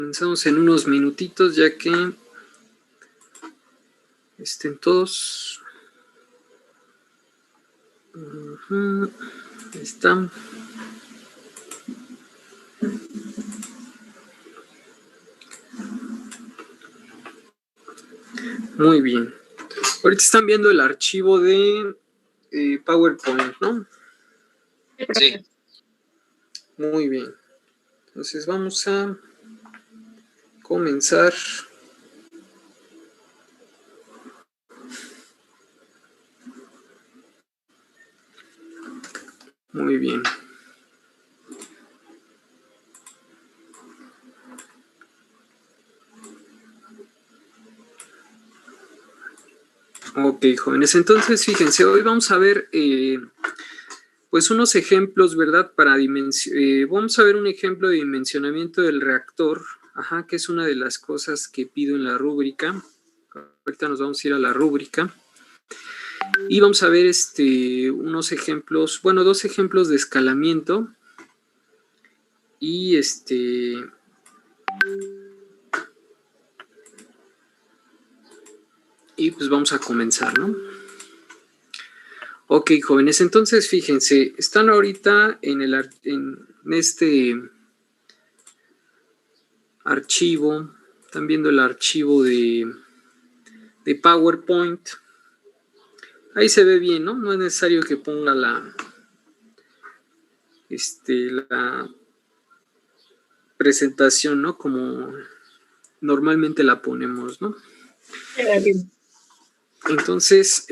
Comenzamos en unos minutitos ya que estén todos. Ahí están. Muy bien. Ahorita están viendo el archivo de PowerPoint, ¿no? Sí. Muy bien. Entonces vamos a comenzar. Muy bien. Ok, jóvenes. Entonces, fíjense, hoy vamos a ver pues unos ejemplos, ¿verdad? Vamos a ver un ejemplo de dimensionamiento del reactor, que es una de las cosas que pido en la rúbrica. Ahorita nos vamos a ir a la rúbrica. Y vamos a ver unos ejemplos, bueno, dos ejemplos de escalamiento. Y y pues vamos a comenzar, ¿no? Ok, jóvenes, entonces fíjense, están ahorita en este archivo, están viendo el archivo de PowerPoint. Ahí se ve bien, ¿no? No es necesario que ponga la presentación, ¿no? Como normalmente la ponemos, ¿no? Entonces,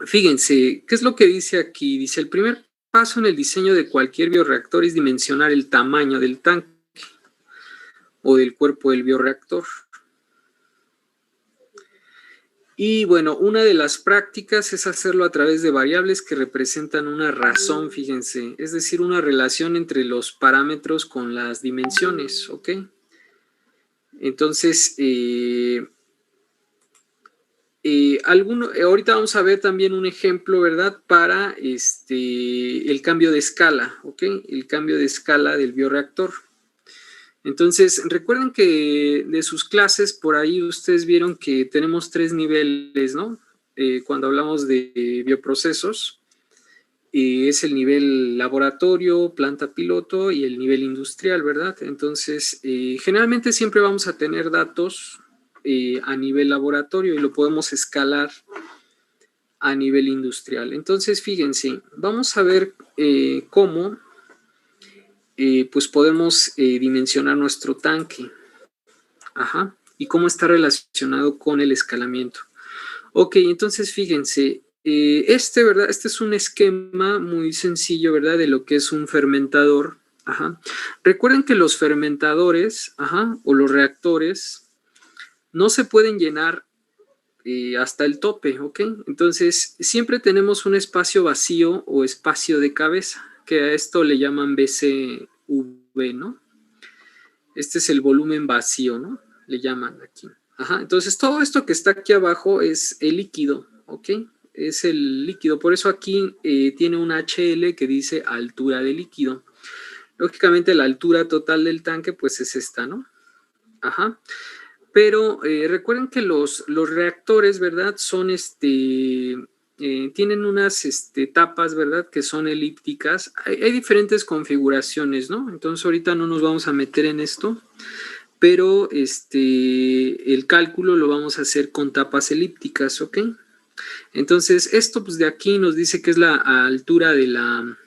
fíjense, ¿qué es lo que dice aquí? Dice, el primer paso en el diseño de cualquier bioreactor es dimensionar el tamaño del tanque o del cuerpo del bioreactor. Y bueno, una de las prácticas es hacerlo a través de variables que representan una razón, fíjense, es decir, una relación entre los parámetros con las dimensiones, ¿ok? Entonces, ahorita vamos a ver también un ejemplo, ¿verdad? Para el cambio de escala, ¿ok? El cambio de escala del bioreactor. Entonces, recuerden que de sus clases, por ahí ustedes vieron que tenemos 3 niveles, ¿no? Cuando hablamos de bioprocesos, es el nivel laboratorio, planta piloto y el nivel industrial, ¿verdad? Entonces, generalmente siempre vamos a tener datos a nivel laboratorio y lo podemos escalar a nivel industrial. Entonces, fíjense, vamos a ver cómo pues podemos dimensionar nuestro tanque. Y cómo está relacionado con el escalamiento. Ok, entonces fíjense, ¿verdad? Este es un esquema muy sencillo, ¿verdad? De lo que es un fermentador. Recuerden que los fermentadores, o los reactores, no se pueden llenar hasta el tope, ¿ok? Entonces, siempre tenemos un espacio vacío o espacio de cabeza, que a esto le llaman BCV, ¿no? Este es el volumen vacío, ¿no? Le llaman aquí. Entonces, todo esto que está aquí abajo es el líquido, ¿ok? Es el líquido. Por eso aquí tiene un HL que dice altura de líquido. Lógicamente, la altura total del tanque, pues es esta, ¿no? Pero recuerden que los reactores, ¿verdad? Son tienen unas tapas, ¿verdad? Que son elípticas. Hay diferentes configuraciones, ¿no? Entonces ahorita no nos vamos a meter en esto, pero el cálculo lo vamos a hacer con tapas elípticas, ¿ok? Entonces esto pues de aquí nos dice que es la altura de la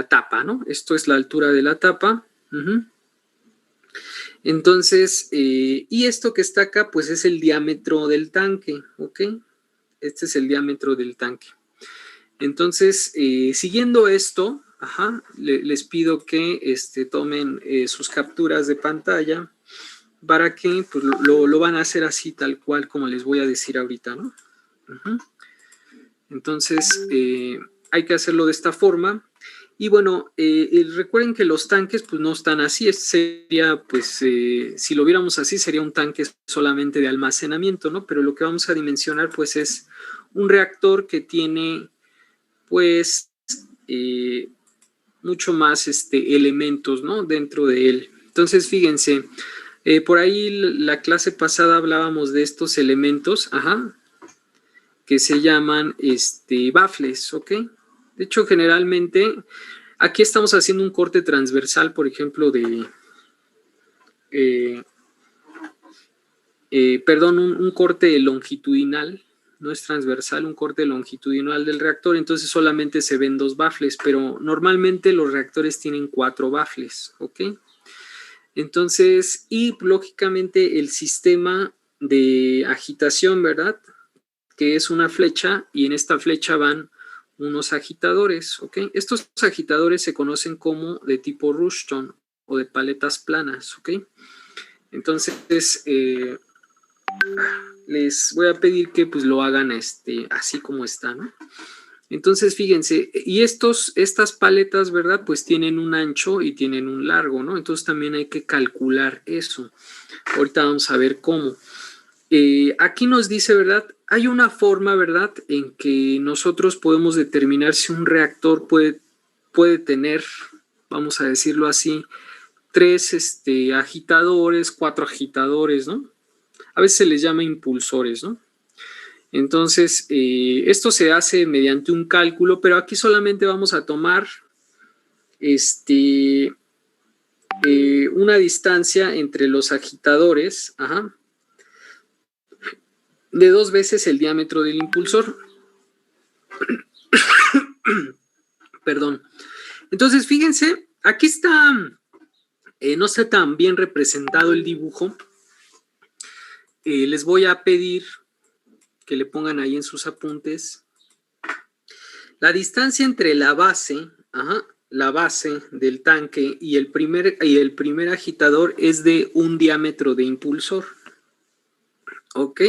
tapa, ¿no? Esto es la altura de la tapa. Entonces, y esto que está acá, pues es el diámetro del tanque, ¿ok? Este es el diámetro del tanque. Entonces, siguiendo esto, les pido que tomen sus capturas de pantalla para que pues, lo van a hacer así tal cual como les voy a decir ahorita, ¿no? Entonces, hay que hacerlo de esta forma. Y bueno, recuerden que los tanques pues no están así, sería pues, si lo viéramos así, sería un tanque solamente de almacenamiento, ¿no? Pero lo que vamos a dimensionar pues es un reactor que tiene pues mucho más elementos, ¿no? Dentro de él. Entonces, fíjense, por ahí la clase pasada hablábamos de estos elementos, ajá, que se llaman baffles, ¿ok? De hecho, generalmente, aquí estamos haciendo un corte transversal, por ejemplo, perdón, un corte longitudinal, no es transversal, un corte longitudinal del reactor, entonces solamente se ven 2 baffles, pero normalmente los reactores tienen 4 baffles, ¿ok? Entonces, y lógicamente el sistema de agitación, ¿verdad? Que es una flecha, y en esta flecha van unos agitadores, ¿ok? Estos agitadores se conocen como de tipo Rushton o de paletas planas, ¿ok? Entonces, les voy a pedir que pues lo hagan así como está, ¿no? Entonces, fíjense, y estas paletas, ¿verdad? Pues tienen un ancho y tienen un largo, ¿no? Entonces también hay que calcular eso. Ahorita vamos a ver cómo. Aquí nos dice, ¿verdad? Hay una forma, ¿verdad? En que nosotros podemos determinar si un reactor puede tener, vamos a decirlo así, 3 agitadores, 4 agitadores, ¿no? A veces se les llama impulsores, ¿no? Entonces, esto se hace mediante un cálculo, pero aquí solamente vamos a tomar una distancia entre los agitadores, ajá, de 2 veces el diámetro del impulsor. Perdón. Entonces, fíjense, aquí está, no está tan bien representado el dibujo. Les voy a pedir que le pongan ahí en sus apuntes la distancia entre la base, ajá, la base del tanque y el primer agitador es de 1 diámetro de impulsor. ¿Ok?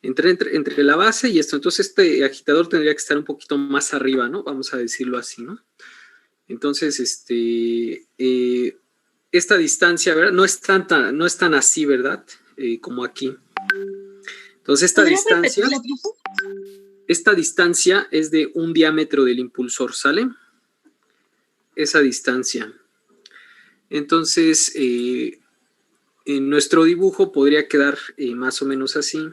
Entre la base y esto. Entonces, este agitador tendría que estar un poquito más arriba, ¿no? Vamos a decirlo así, ¿no? Entonces, esta distancia, ¿verdad? No es tan así, ¿verdad? Como aquí. Entonces, esta distancia es de 1 diámetro del impulsor, ¿sale? Esa distancia. Entonces, en nuestro dibujo podría quedar más o menos así.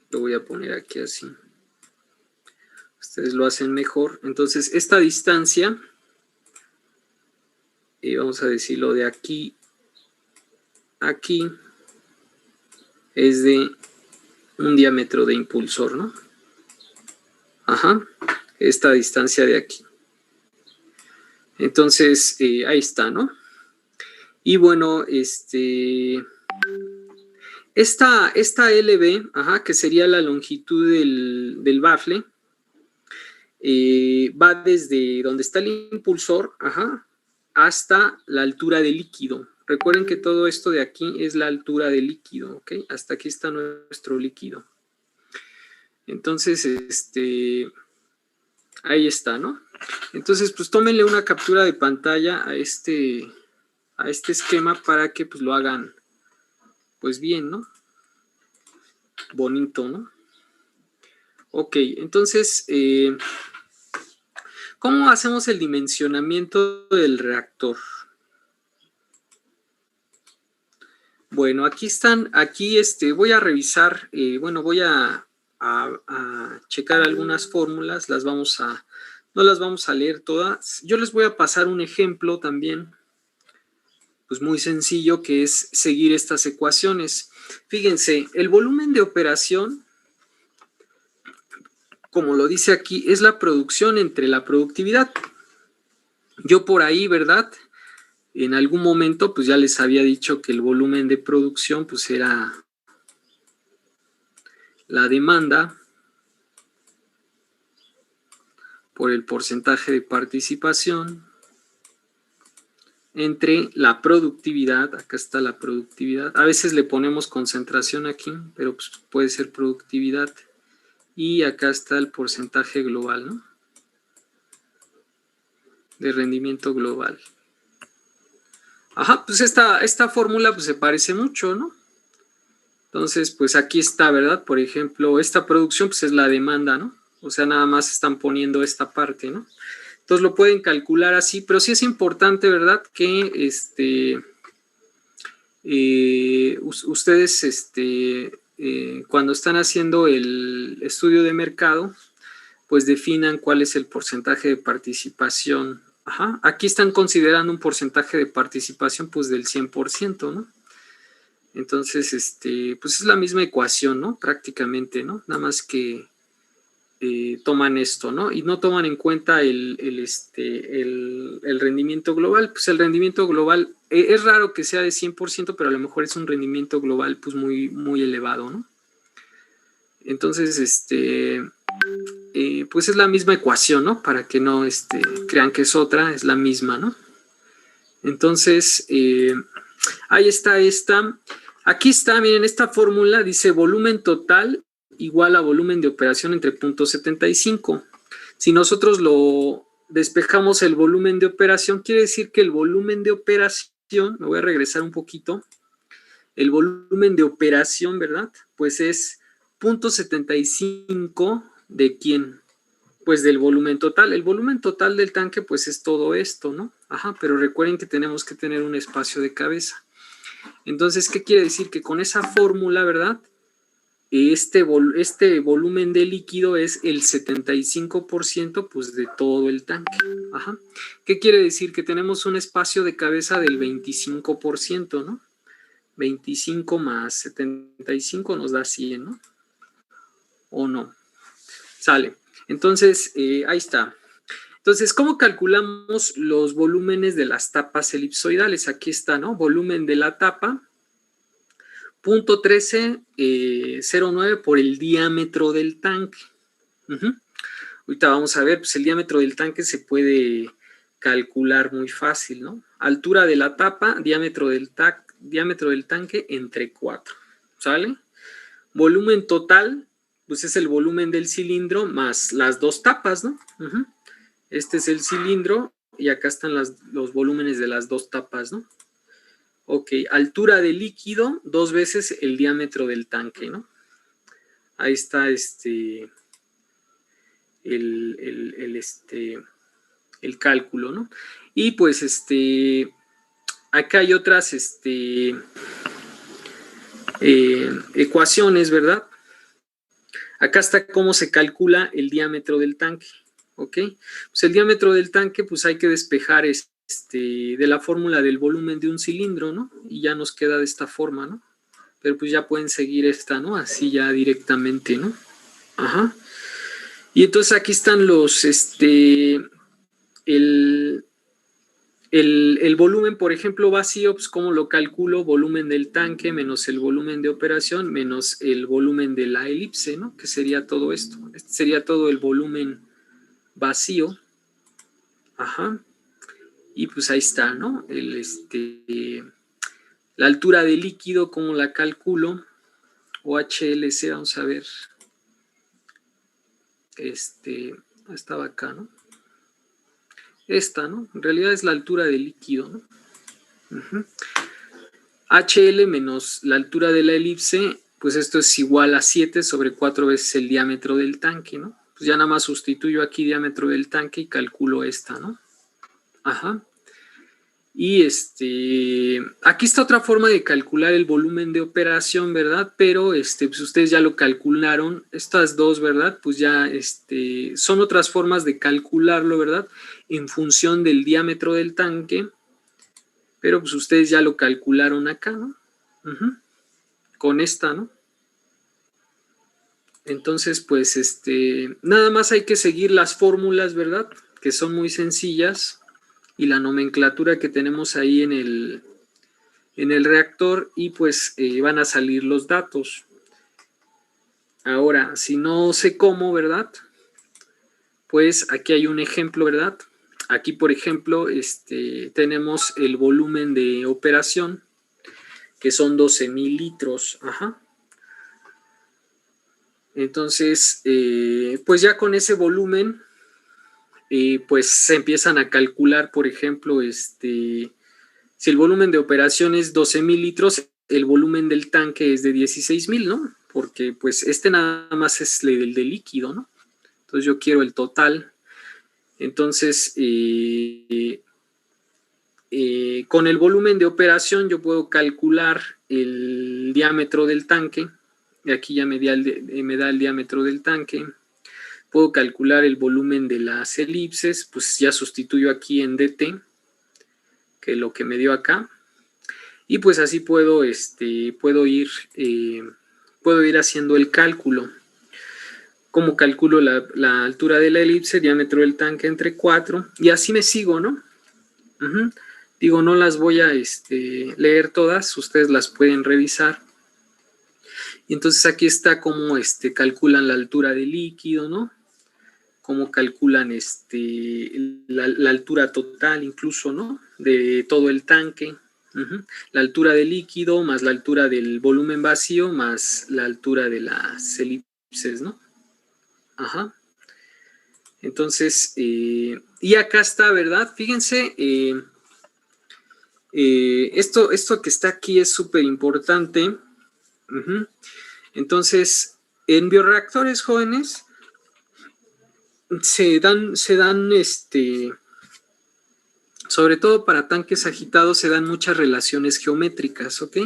Lo voy a poner aquí así. Ustedes lo hacen mejor. Entonces, esta distancia, vamos a decirlo de aquí a aquí, es de 1 diámetro de impulsor, ¿no? Ajá, esta distancia de aquí. Entonces, ahí está, ¿no? Y bueno, esta LB, ajá, que sería la longitud del bafle, va desde donde está el impulsor, ajá, hasta la altura del líquido. Recuerden que todo esto de aquí es la altura del líquido, ¿ok? Hasta aquí está nuestro líquido. Entonces, ahí está, ¿no? Entonces, pues tómenle una captura de pantalla a este esquema para que pues lo hagan pues bien, ¿no? Bonito, ¿no? Ok, entonces, ¿cómo hacemos el dimensionamiento del reactor? Bueno, aquí están, voy a revisar, bueno, voy a checar algunas fórmulas, no las vamos a leer todas. Yo les voy a pasar un ejemplo también, pues muy sencillo, que es seguir estas ecuaciones. Fíjense, el volumen de operación, como lo dice aquí, es la producción entre la productividad. Yo por ahí, ¿verdad? En algún momento, pues ya les había dicho que el volumen de producción, pues era la demanda por el porcentaje de participación entre la productividad, acá está la productividad, a veces le ponemos concentración aquí, pero pues puede ser productividad, y acá está el porcentaje global, ¿no? De rendimiento global. Ajá, pues esta fórmula pues se parece mucho, ¿no? Entonces, pues aquí está, ¿verdad? Por ejemplo, esta producción pues es la demanda, ¿no? O sea, nada más están poniendo esta parte, ¿no? Entonces lo pueden calcular así, pero sí es importante, ¿verdad? Que ustedes cuando están haciendo el estudio de mercado, pues definan cuál es el porcentaje de participación. Ajá. Aquí están considerando un porcentaje de participación pues del 100%, ¿no? Entonces, pues es la misma ecuación, ¿no? Prácticamente, ¿no? Nada más que toman esto, ¿no? Y no toman en cuenta el rendimiento global. Pues el rendimiento global es raro que sea de 100%, pero a lo mejor es un rendimiento global pues muy, muy elevado, ¿no? Entonces, pues es la misma ecuación, ¿no? Para que no crean que es otra, es la misma, ¿no? Entonces, ahí está esta. Aquí está, miren, esta fórmula dice volumen total igual a volumen de operación entre 0.75. Si nosotros lo despejamos el volumen de operación, quiere decir que el volumen de operación, me voy a regresar un poquito, el volumen de operación, ¿verdad? Pues es 0.75 de ¿quién? Pues del volumen total. El volumen total del tanque pues es todo esto, ¿no? Ajá, pero recuerden que tenemos que tener un espacio de cabeza. Entonces, ¿qué quiere decir? Que con esa fórmula, ¿verdad? Este volumen de líquido es el 75% pues de todo el tanque. Ajá. ¿Qué quiere decir? Que tenemos un espacio de cabeza del 25%, ¿no? 25 más 75 nos da 100, ¿no? ¿O no? Sale. Entonces, ahí está. Entonces, ¿cómo calculamos los volúmenes de las tapas elipsoidales? Aquí está, ¿no? Volumen de la tapa, 0.1309 por el diámetro del tanque. Ahorita vamos a ver, pues el diámetro del tanque se puede calcular muy fácil, ¿no? Altura de la tapa, diámetro del tanque entre 4, ¿sale? Volumen total, pues es el volumen del cilindro más las dos tapas, ¿no? Este es el cilindro y acá están los volúmenes de las dos tapas, ¿no? Ok, altura del líquido, 2 veces el diámetro del tanque, ¿no? Ahí está el cálculo, ¿no? Y pues acá hay otras ecuaciones, ¿verdad? Acá está cómo se calcula el diámetro del tanque, ¿ok? Pues el diámetro del tanque, pues hay que despejar de la fórmula del volumen de un cilindro, ¿no? Y ya nos queda de esta forma, ¿no? Pero pues ya pueden seguir esta, ¿no? Así ya directamente, ¿no? Ajá. Y entonces aquí están los, el volumen, por ejemplo, vacío, pues ¿cómo lo calculo? Volumen del tanque menos el volumen de operación menos el volumen de la elipse, ¿no? Que sería todo esto. Este sería todo el volumen vacío. Ajá. Y pues ahí está, ¿no? La altura del líquido, ¿cómo la calculo? OHLC, vamos a ver. Estaba acá, ¿no? Esta, ¿no? En realidad es la altura del líquido, ¿no? HL menos la altura de la elipse, pues esto es igual a 7 sobre 4 veces el diámetro del tanque, ¿no? Pues ya nada más sustituyo aquí diámetro del tanque y calculo esta, ¿no? Ajá. Y aquí está otra forma de calcular el volumen de operación, ¿verdad? Pero pues ustedes ya lo calcularon, estas dos, ¿verdad? Pues ya son otras formas de calcularlo, ¿verdad? En función del diámetro del tanque, pero pues ustedes ya lo calcularon acá, ¿no? Con esta, ¿no? Entonces, pues nada más hay que seguir las fórmulas, ¿verdad? Que son muy sencillas y la nomenclatura que tenemos ahí en el reactor y pues van a salir los datos. Ahora, si no sé cómo, ¿verdad? Pues aquí hay un ejemplo, ¿verdad? Aquí, por ejemplo, tenemos el volumen de operación, que son 12,000 litros. Ajá. Entonces, pues ya con ese volumen, pues se empiezan a calcular, por ejemplo, si el volumen de operación es 12,000 litros, el volumen del tanque es de 16,000, ¿no? Porque pues nada más es el de líquido, ¿no? Entonces yo quiero el total. Entonces, con el volumen de operación yo puedo calcular el diámetro del tanque. Y aquí ya me da el diámetro del tanque. Puedo calcular el volumen de las elipses, pues ya sustituyo aquí en dt, que es lo que me dio acá. Y pues así puedo ir haciendo el cálculo. ¿Cómo calculo la altura de la elipse, diámetro del tanque entre 4? Y así me sigo, ¿no? Digo, no las voy a leer todas, ustedes las pueden revisar. Y entonces aquí está cómo calculan la altura del líquido, ¿no? Cómo calculan la altura total incluso, ¿no? De todo el tanque. La altura del líquido más la altura del volumen vacío más la altura de las elipses, ¿no? Ajá. Entonces, y acá está, ¿verdad? Fíjense, esto que está aquí es súper importante. Entonces, en bioreactores jóvenes se dan sobre todo para tanques agitados se dan muchas relaciones geométricas, ¿ok?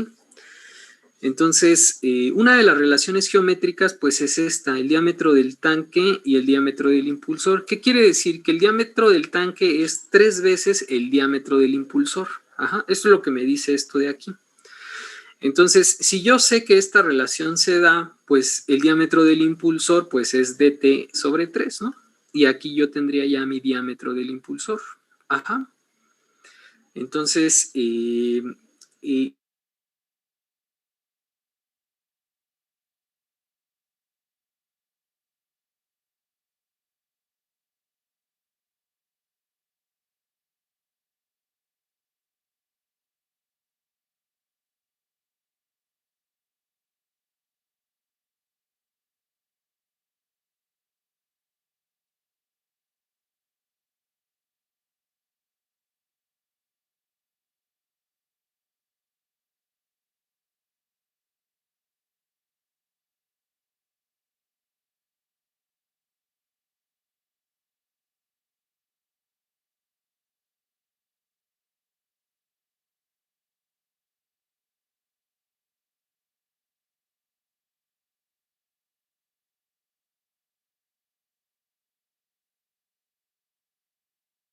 Entonces, una de las relaciones geométricas pues es esta, el diámetro del tanque y el diámetro del impulsor. ¿Qué quiere decir? Que el diámetro del tanque es 3 veces el diámetro del impulsor. Ajá, esto es lo que me dice esto de aquí. Entonces, si yo sé que esta relación se da, pues el diámetro del impulsor pues es dt sobre 3, ¿no? Y aquí yo tendría ya mi diámetro del impulsor. Ajá. Entonces,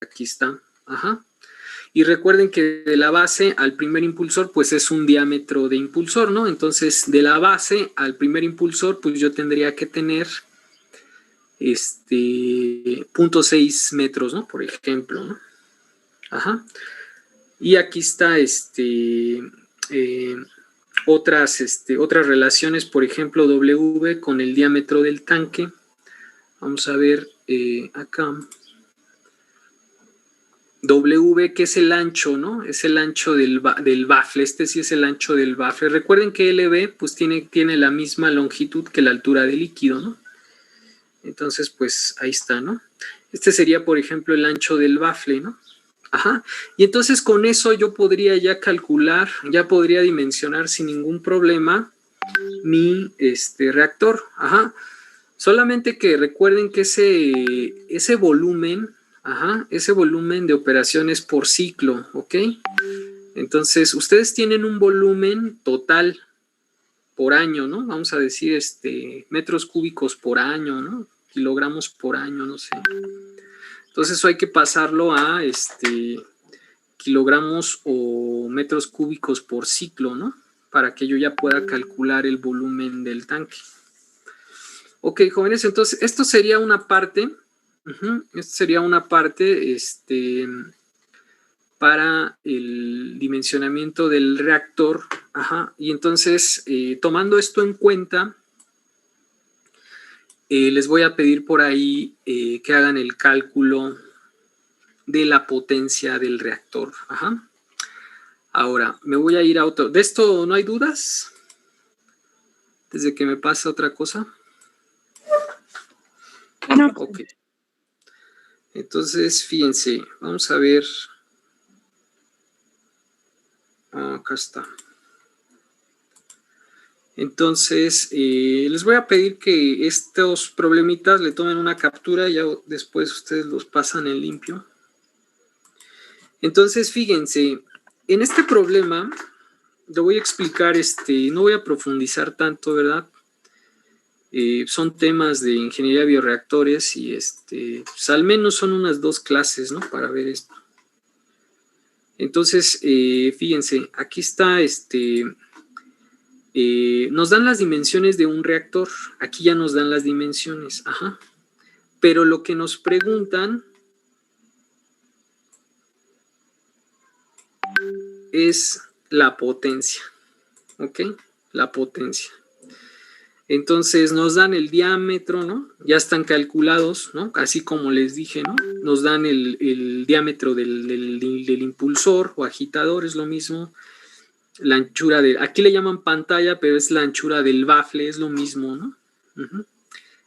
aquí está. Ajá. Y recuerden que de la base al primer impulsor, pues es un diámetro de impulsor, ¿no? Entonces, de la base al primer impulsor, pues yo tendría que tener 0.6 metros, ¿no? Por ejemplo, ¿no? Ajá. Y aquí está otras relaciones, por ejemplo, W con el diámetro del tanque. Vamos a ver acá. W, que es el ancho, ¿no? Es el ancho del bafle. Este sí es el ancho del bafle. Recuerden que LB pues tiene la misma longitud que la altura del líquido, ¿no? Entonces, pues ahí está, ¿no? Este sería, por ejemplo, el ancho del bafle, ¿no? Ajá. Y entonces con eso yo podría ya calcular, ya podría dimensionar sin ningún problema mi reactor. Ajá. Solamente que recuerden que ese volumen, ajá, ese volumen de operaciones por ciclo, ¿ok? Entonces, ustedes tienen un volumen total por año, ¿no? Vamos a decir, metros cúbicos por año, ¿no? Kilogramos por año, no sé. Entonces, eso hay que pasarlo a, kilogramos o metros cúbicos por ciclo, ¿no? Para que yo ya pueda calcular el volumen del tanque. Ok, jóvenes, entonces esto sería una parte, esto sería una parte para el dimensionamiento del reactor. Ajá, y entonces, tomando esto en cuenta, les voy a pedir por ahí que hagan el cálculo de la potencia del reactor. Ajá. Ahora, me voy a ir a otro. ¿De esto no hay dudas? Desde que me pasa otra cosa. No. Ok. Entonces, fíjense, vamos a ver. Acá está. Entonces, les voy a pedir que estos problemitas le tomen una captura y ya después ustedes los pasan en limpio. Entonces, fíjense, en este problema lo voy a explicar, no voy a profundizar tanto, ¿verdad? Son temas de ingeniería de bioreactores y pues al menos son unas 2 clases, ¿no? Para ver esto. Entonces, fíjense, aquí está, nos dan las dimensiones de un reactor. Aquí ya nos dan las dimensiones, ajá. Pero lo que nos preguntan es la potencia, ¿ok? La potencia. Entonces nos dan el diámetro, ¿no? Ya están calculados, ¿no? Así como les dije, ¿no? Nos dan el diámetro del impulsor o agitador, es lo mismo. La anchura aquí le llaman pantalla, pero es la anchura del bafle, es lo mismo, ¿no?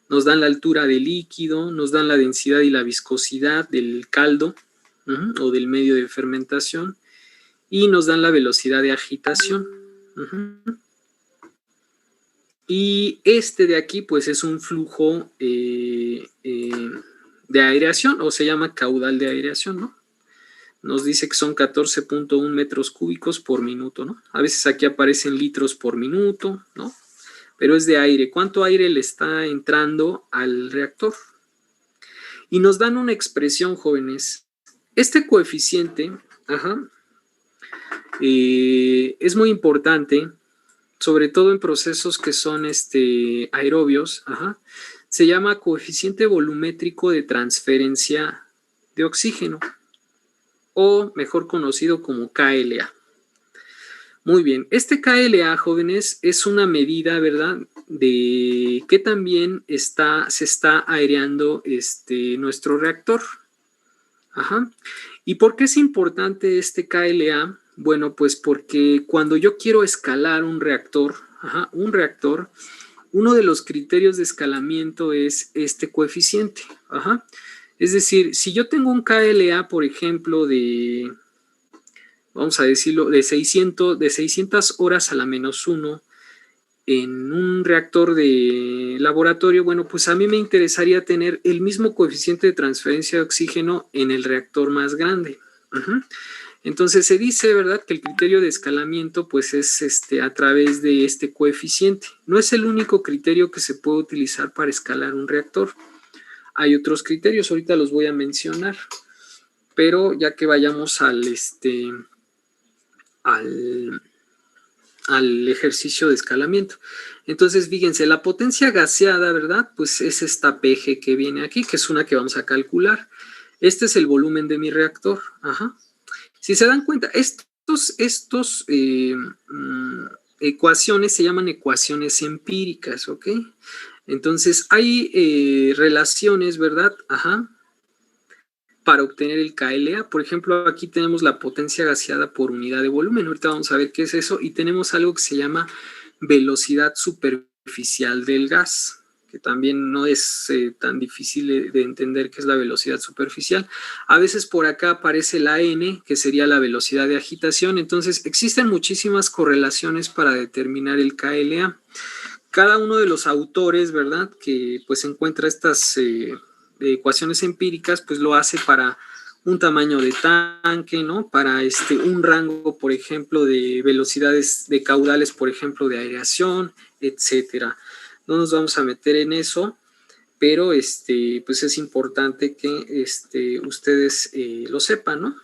Nos dan la altura del líquido, nos dan la densidad y la viscosidad del caldo o del medio de fermentación y nos dan la velocidad de agitación. Y de aquí pues es un flujo de aireación o se llama caudal de aireación, ¿no? Nos dice que son 14.1 metros cúbicos por minuto, ¿no? A veces aquí aparecen litros por minuto, ¿no? Pero es de aire. ¿Cuánto aire le está entrando al reactor? Y nos dan una expresión, jóvenes. Este coeficiente, es muy importante, sobre todo en procesos que son aerobios, se llama coeficiente volumétrico de transferencia de oxígeno, o mejor conocido como KLA. Muy bien, este KLA, jóvenes, es una medida, ¿verdad?, de que también se está aireando nuestro reactor. ¿Y por qué es importante este KLA? Bueno, pues porque cuando yo quiero escalar un reactor, uno de los criterios de escalamiento es este coeficiente. Es decir, si yo tengo un KLA, por ejemplo, vamos a decirlo, de 600 horas a la -1 en un reactor de laboratorio, bueno, pues a mí me interesaría tener el mismo coeficiente de transferencia de oxígeno en el reactor más grande. Entonces se dice, ¿verdad?, que el criterio de escalamiento pues es a través de este coeficiente. No es el único criterio que se puede utilizar para escalar un reactor. Hay otros criterios, ahorita los voy a mencionar, pero ya que vayamos al ejercicio de escalamiento. Entonces, fíjense, la potencia gaseada, ¿verdad? Pues es esta PG que viene aquí, que es una que vamos a calcular. Este es el volumen de mi reactor. Si se dan cuenta, estos ecuaciones se llaman ecuaciones empíricas, ¿ok? Entonces, hay relaciones, ¿verdad? Para obtener el KLA. Por ejemplo, aquí tenemos la potencia gaseada por unidad de volumen. Ahorita vamos a ver qué es eso. Y tenemos algo que se llama velocidad superficial del gas, que también no es tan difícil de entender qué es la velocidad superficial. A veces por acá aparece la N, que sería la velocidad de agitación. Entonces, existen muchísimas correlaciones para determinar el KLA. Cada uno de los autores, ¿verdad?, que pues encuentra estas ecuaciones empíricas, pues lo hace para un tamaño de tanque, ¿no? Para un rango, por ejemplo, de velocidades de caudales, por ejemplo, de aireación, etcétera. No nos vamos a meter en eso, pero pues es importante que ustedes lo sepan, ¿no?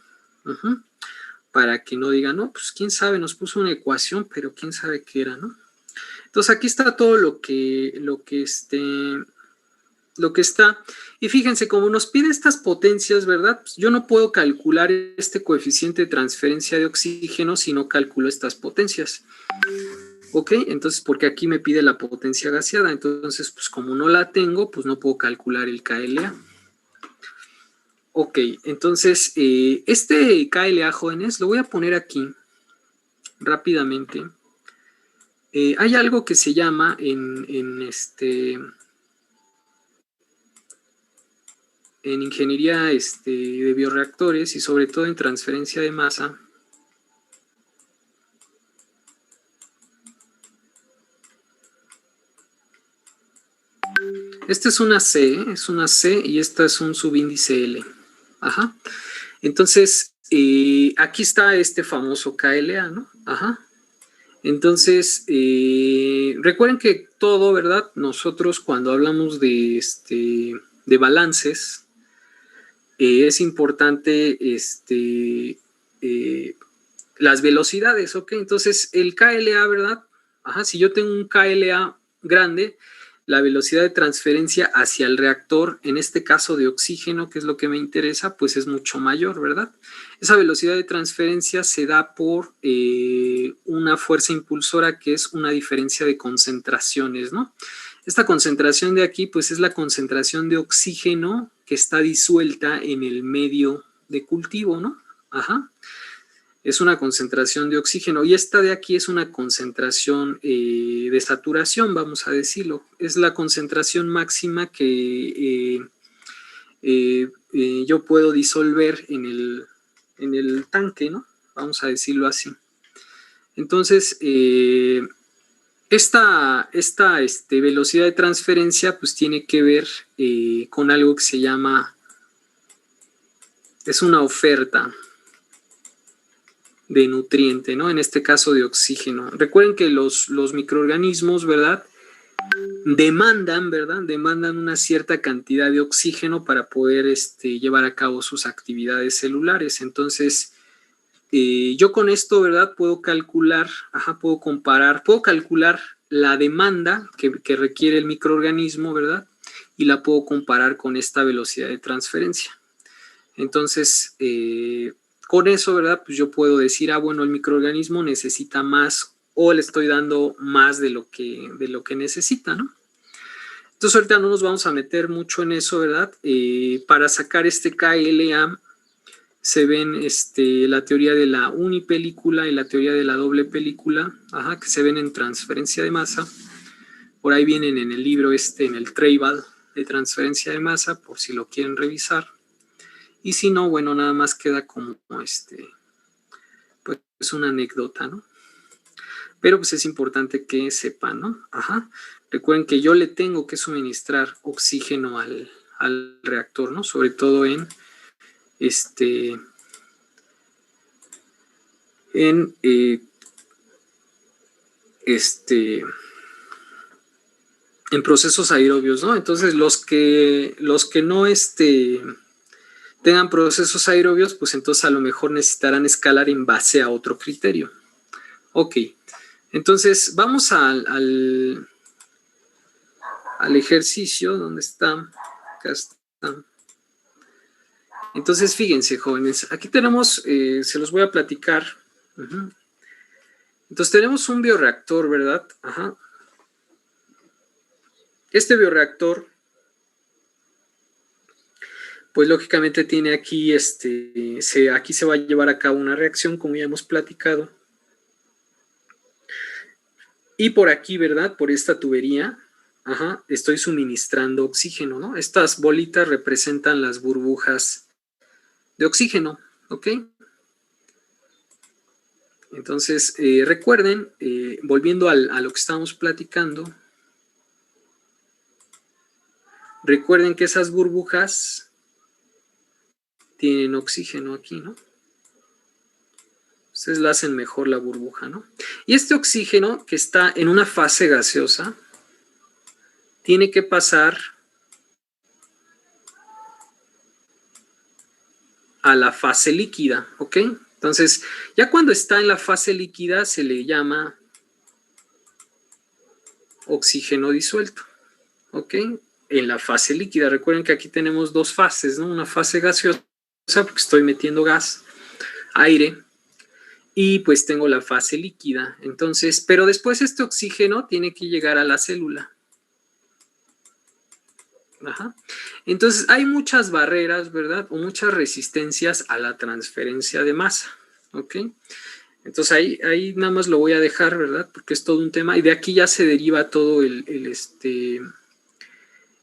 Para que no digan, no, pues quién sabe, nos puso una ecuación, pero quién sabe qué era, ¿no? Entonces aquí está todo lo que está. Y fíjense, como nos pide estas potencias, ¿verdad? Pues yo no puedo calcular este coeficiente de transferencia de oxígeno si no calculo estas potencias. ¿Ok? Entonces, porque aquí me pide la potencia gaseada. Entonces, pues como no la tengo, pues no puedo calcular el KLA. Ok, entonces, este KLA, jóvenes, lo voy a poner aquí rápidamente. Hay algo que se llama en ingeniería de bioreactores y sobre todo en transferencia de masa, Esta es una C, es una C y esta es un subíndice L. Ajá. Entonces, aquí está este famoso KLA, ¿no? Ajá. Entonces, recuerden que todo, ¿verdad? Nosotros cuando hablamos de balances, es importante las velocidades, ¿ok? Entonces, el KLA, ¿verdad? Ajá, si yo tengo un KLA grande, la velocidad de transferencia hacia el reactor, en este caso de oxígeno, que es lo que me interesa, pues es mucho mayor, ¿verdad? Esa velocidad de transferencia se da por una fuerza impulsora que es una diferencia de concentraciones, ¿no? Esta concentración de aquí, pues es la concentración de oxígeno que está disuelta en el medio de cultivo, ¿no? Ajá. Es una concentración de oxígeno y esta de aquí es una concentración de saturación, vamos a decirlo. Es la concentración máxima que yo puedo disolver en el tanque, ¿no? Vamos a decirlo así. Entonces, esta velocidad de transferencia pues tiene que ver con algo que se llama, es una oferta de nutriente, ¿no? En este caso de oxígeno. Recuerden que los microorganismos, ¿verdad? Demandan una cierta cantidad de oxígeno para poder llevar a cabo sus actividades celulares. Entonces, yo con esto, ¿verdad? Puedo calcular, puedo calcular la demanda que requiere el microorganismo, ¿verdad? Y la puedo comparar con esta velocidad de transferencia. Entonces, con eso, ¿verdad? Pues yo puedo decir, bueno, el microorganismo necesita más o le estoy dando más de lo que necesita, ¿no? Entonces, ahorita no nos vamos a meter mucho en eso, ¿verdad? Para sacar este KLA, se ven la teoría de la unipelícula y la teoría de la doble película, que se ven en transferencia de masa. Por ahí vienen en el libro en el Treibal de transferencia de masa, por si lo quieren revisar. Y si no, bueno, nada más queda como pues una anécdota, ¿no? Pero pues es importante que sepan, ¿no? Recuerden que yo le tengo que suministrar oxígeno al reactor, ¿no? Sobre todo en procesos aerobios, ¿no? Entonces los que no tengan procesos aerobios, pues entonces a lo mejor necesitarán escalar en base a otro criterio. Ok, entonces vamos al ejercicio, ¿dónde está? Acá está. Entonces fíjense, jóvenes, aquí tenemos, se los voy a platicar. Entonces tenemos un bioreactor, ¿verdad? Este bioreactor, pues lógicamente tiene aquí, aquí se va a llevar a cabo una reacción, como ya hemos platicado. Y por aquí, ¿verdad? Por esta tubería, estoy suministrando oxígeno, ¿no? Estas bolitas representan las burbujas de oxígeno, ¿ok? Entonces, recuerden, volviendo a lo que estábamos platicando, recuerden que esas burbujas tienen oxígeno aquí, ¿no? Ustedes la hacen mejor la burbuja, ¿no? Y este oxígeno que está en una fase gaseosa tiene que pasar a la fase líquida, ¿ok? Entonces, ya cuando está en la fase líquida se le llama oxígeno disuelto, ¿ok? En la fase líquida, recuerden que aquí tenemos dos fases, ¿no? Una fase gaseosa, porque estoy metiendo gas, aire, y pues tengo la fase líquida. Entonces, pero después este oxígeno tiene que llegar a la célula. Entonces, hay muchas barreras, ¿verdad? O muchas resistencias a la transferencia de masa, ¿ok? Entonces, ahí nada más lo voy a dejar, ¿verdad? Porque es todo un tema. Y de aquí ya se deriva todo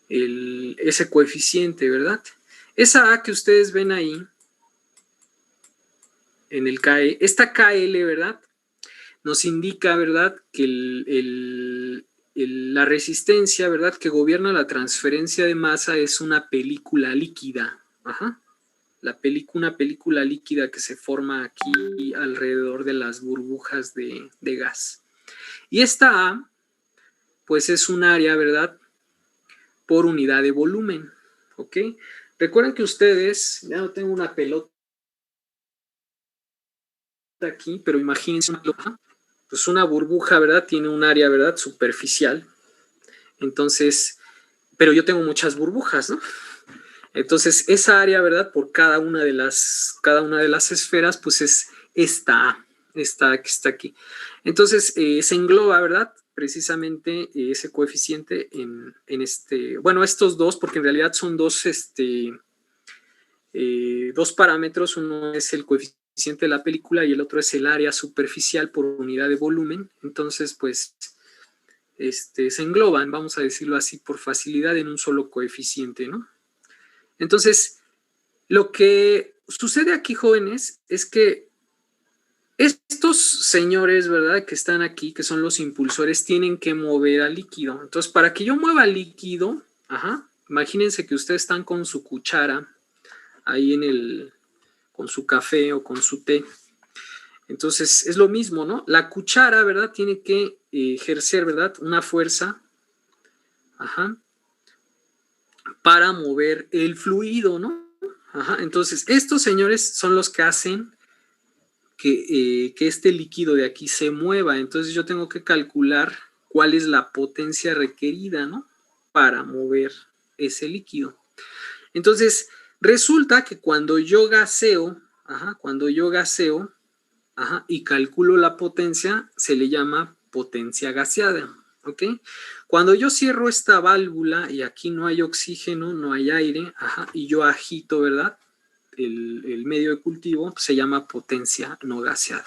ese coeficiente, ¿verdad? Esa A que ustedes ven ahí, en el KE, esta KL, ¿verdad? Nos indica, ¿verdad? Que la resistencia, ¿verdad?, que gobierna la transferencia de masa es una película líquida. Ajá. Una película líquida que se forma aquí alrededor de las burbujas de gas. Y esta A, pues es un área, ¿verdad?, por unidad de volumen. ¿Ok? Recuerden que ustedes, ya no tengo una pelota aquí, pero imagínense una pelota, pues una burbuja, ¿verdad?, tiene un área, ¿verdad?, superficial. Entonces, pero yo tengo muchas burbujas, ¿no? Entonces, esa área, ¿verdad?, por cada una de las esferas, pues es esta que está aquí. Entonces, se engloba, ¿verdad?, precisamente ese coeficiente en bueno, estos dos, porque en realidad son dos parámetros. Uno es el coeficiente de la película y el otro es el área superficial por unidad de volumen. Entonces, pues, se engloban, vamos a decirlo así, por facilidad en un solo coeficiente, ¿no? Entonces, lo que sucede aquí, jóvenes, es que estos señores, ¿verdad?, que están aquí, que son los impulsores, tienen que mover al líquido. Entonces, para que yo mueva al líquido, imagínense que ustedes están con su cuchara ahí con su café o con su té. Entonces, es lo mismo, ¿no? La cuchara, ¿verdad?, tiene que ejercer, ¿verdad?, una fuerza, para mover el fluido, ¿no? Entonces, estos señores son los que hacen que este líquido de aquí se mueva. Entonces, yo tengo que calcular cuál es la potencia requerida, ¿no?, para mover ese líquido. Entonces, resulta que cuando yo gaseo, y calculo la potencia, se le llama potencia gaseada. ¿Ok? Cuando yo cierro esta válvula y aquí no hay oxígeno, no hay aire, y yo agito, ¿verdad?, el medio de cultivo, se llama potencia no gaseada.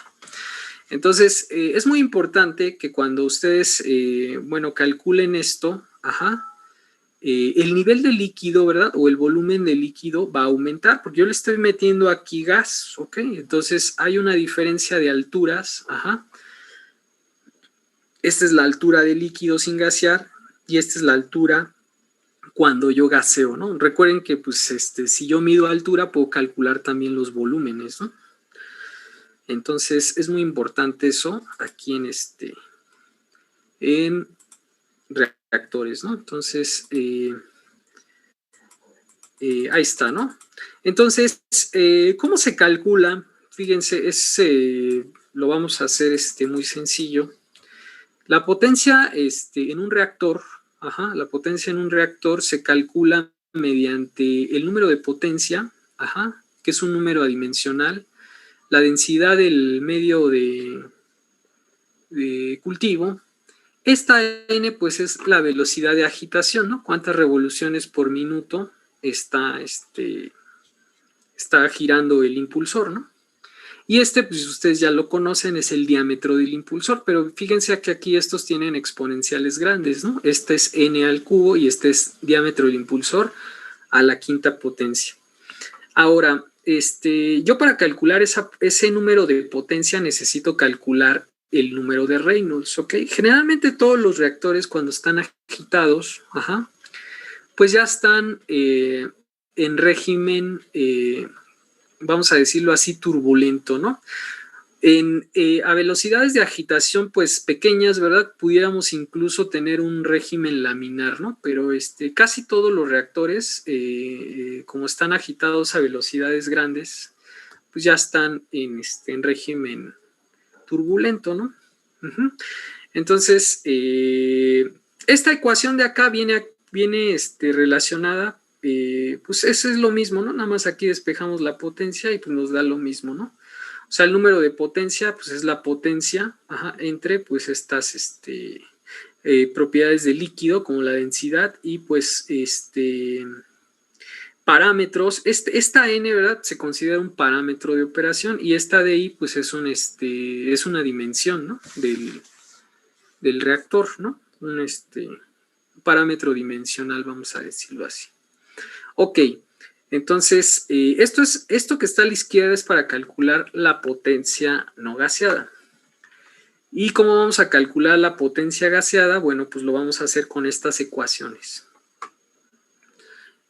Entonces, es muy importante que cuando ustedes, calculen esto, el nivel de líquido, ¿verdad?, o el volumen de líquido va a aumentar, porque yo le estoy metiendo aquí gas, ¿ok? Entonces, hay una diferencia de alturas, Esta es la altura del líquido sin gasear y esta es la altura cuando yo gaseo, ¿no? Recuerden que, pues, si yo mido altura, puedo calcular también los volúmenes, ¿no? Entonces, es muy importante eso aquí en reactores, ¿no? Entonces, ahí está, ¿no? Entonces, ¿cómo se calcula? Fíjense, lo vamos a hacer muy sencillo. La potencia en un reactor, la potencia en un reactor se calcula mediante el número de potencia, que es un número adimensional, la densidad del medio de cultivo. Esta N, pues, es la velocidad de agitación, ¿no? Cuántas revoluciones por minuto está girando el impulsor, ¿no? Y pues ustedes ya lo conocen, es el diámetro del impulsor, pero fíjense que aquí estos tienen exponenciales grandes, ¿no? Este es n al cubo y este es diámetro del impulsor a la quinta potencia. Ahora, yo para calcular ese número de potencia necesito calcular el número de Reynolds, ¿ok? Generalmente todos los reactores cuando están agitados, pues ya están en régimen, vamos a decirlo así, turbulento, ¿no? A velocidades de agitación, pues, pequeñas, ¿verdad?, pudiéramos incluso tener un régimen laminar, ¿no? Pero casi todos los reactores, como están agitados a velocidades grandes, pues ya están en régimen turbulento, ¿no? Entonces, esta ecuación de acá viene relacionada, pues eso es lo mismo, ¿no? Nada más aquí despejamos la potencia y pues nos da lo mismo, ¿no? O sea, el número de potencia, pues es la potencia, entre pues estas propiedades del líquido, como la densidad y pues parámetros. Esta N, ¿verdad?, se considera un parámetro de operación y esta DI, pues es una dimensión, ¿no?, del reactor, ¿no? Un parámetro dimensional, vamos a decirlo así. Ok. Entonces, esto que está a la izquierda es para calcular la potencia no gaseada. ¿Y cómo vamos a calcular la potencia gaseada? Bueno, pues lo vamos a hacer con estas ecuaciones.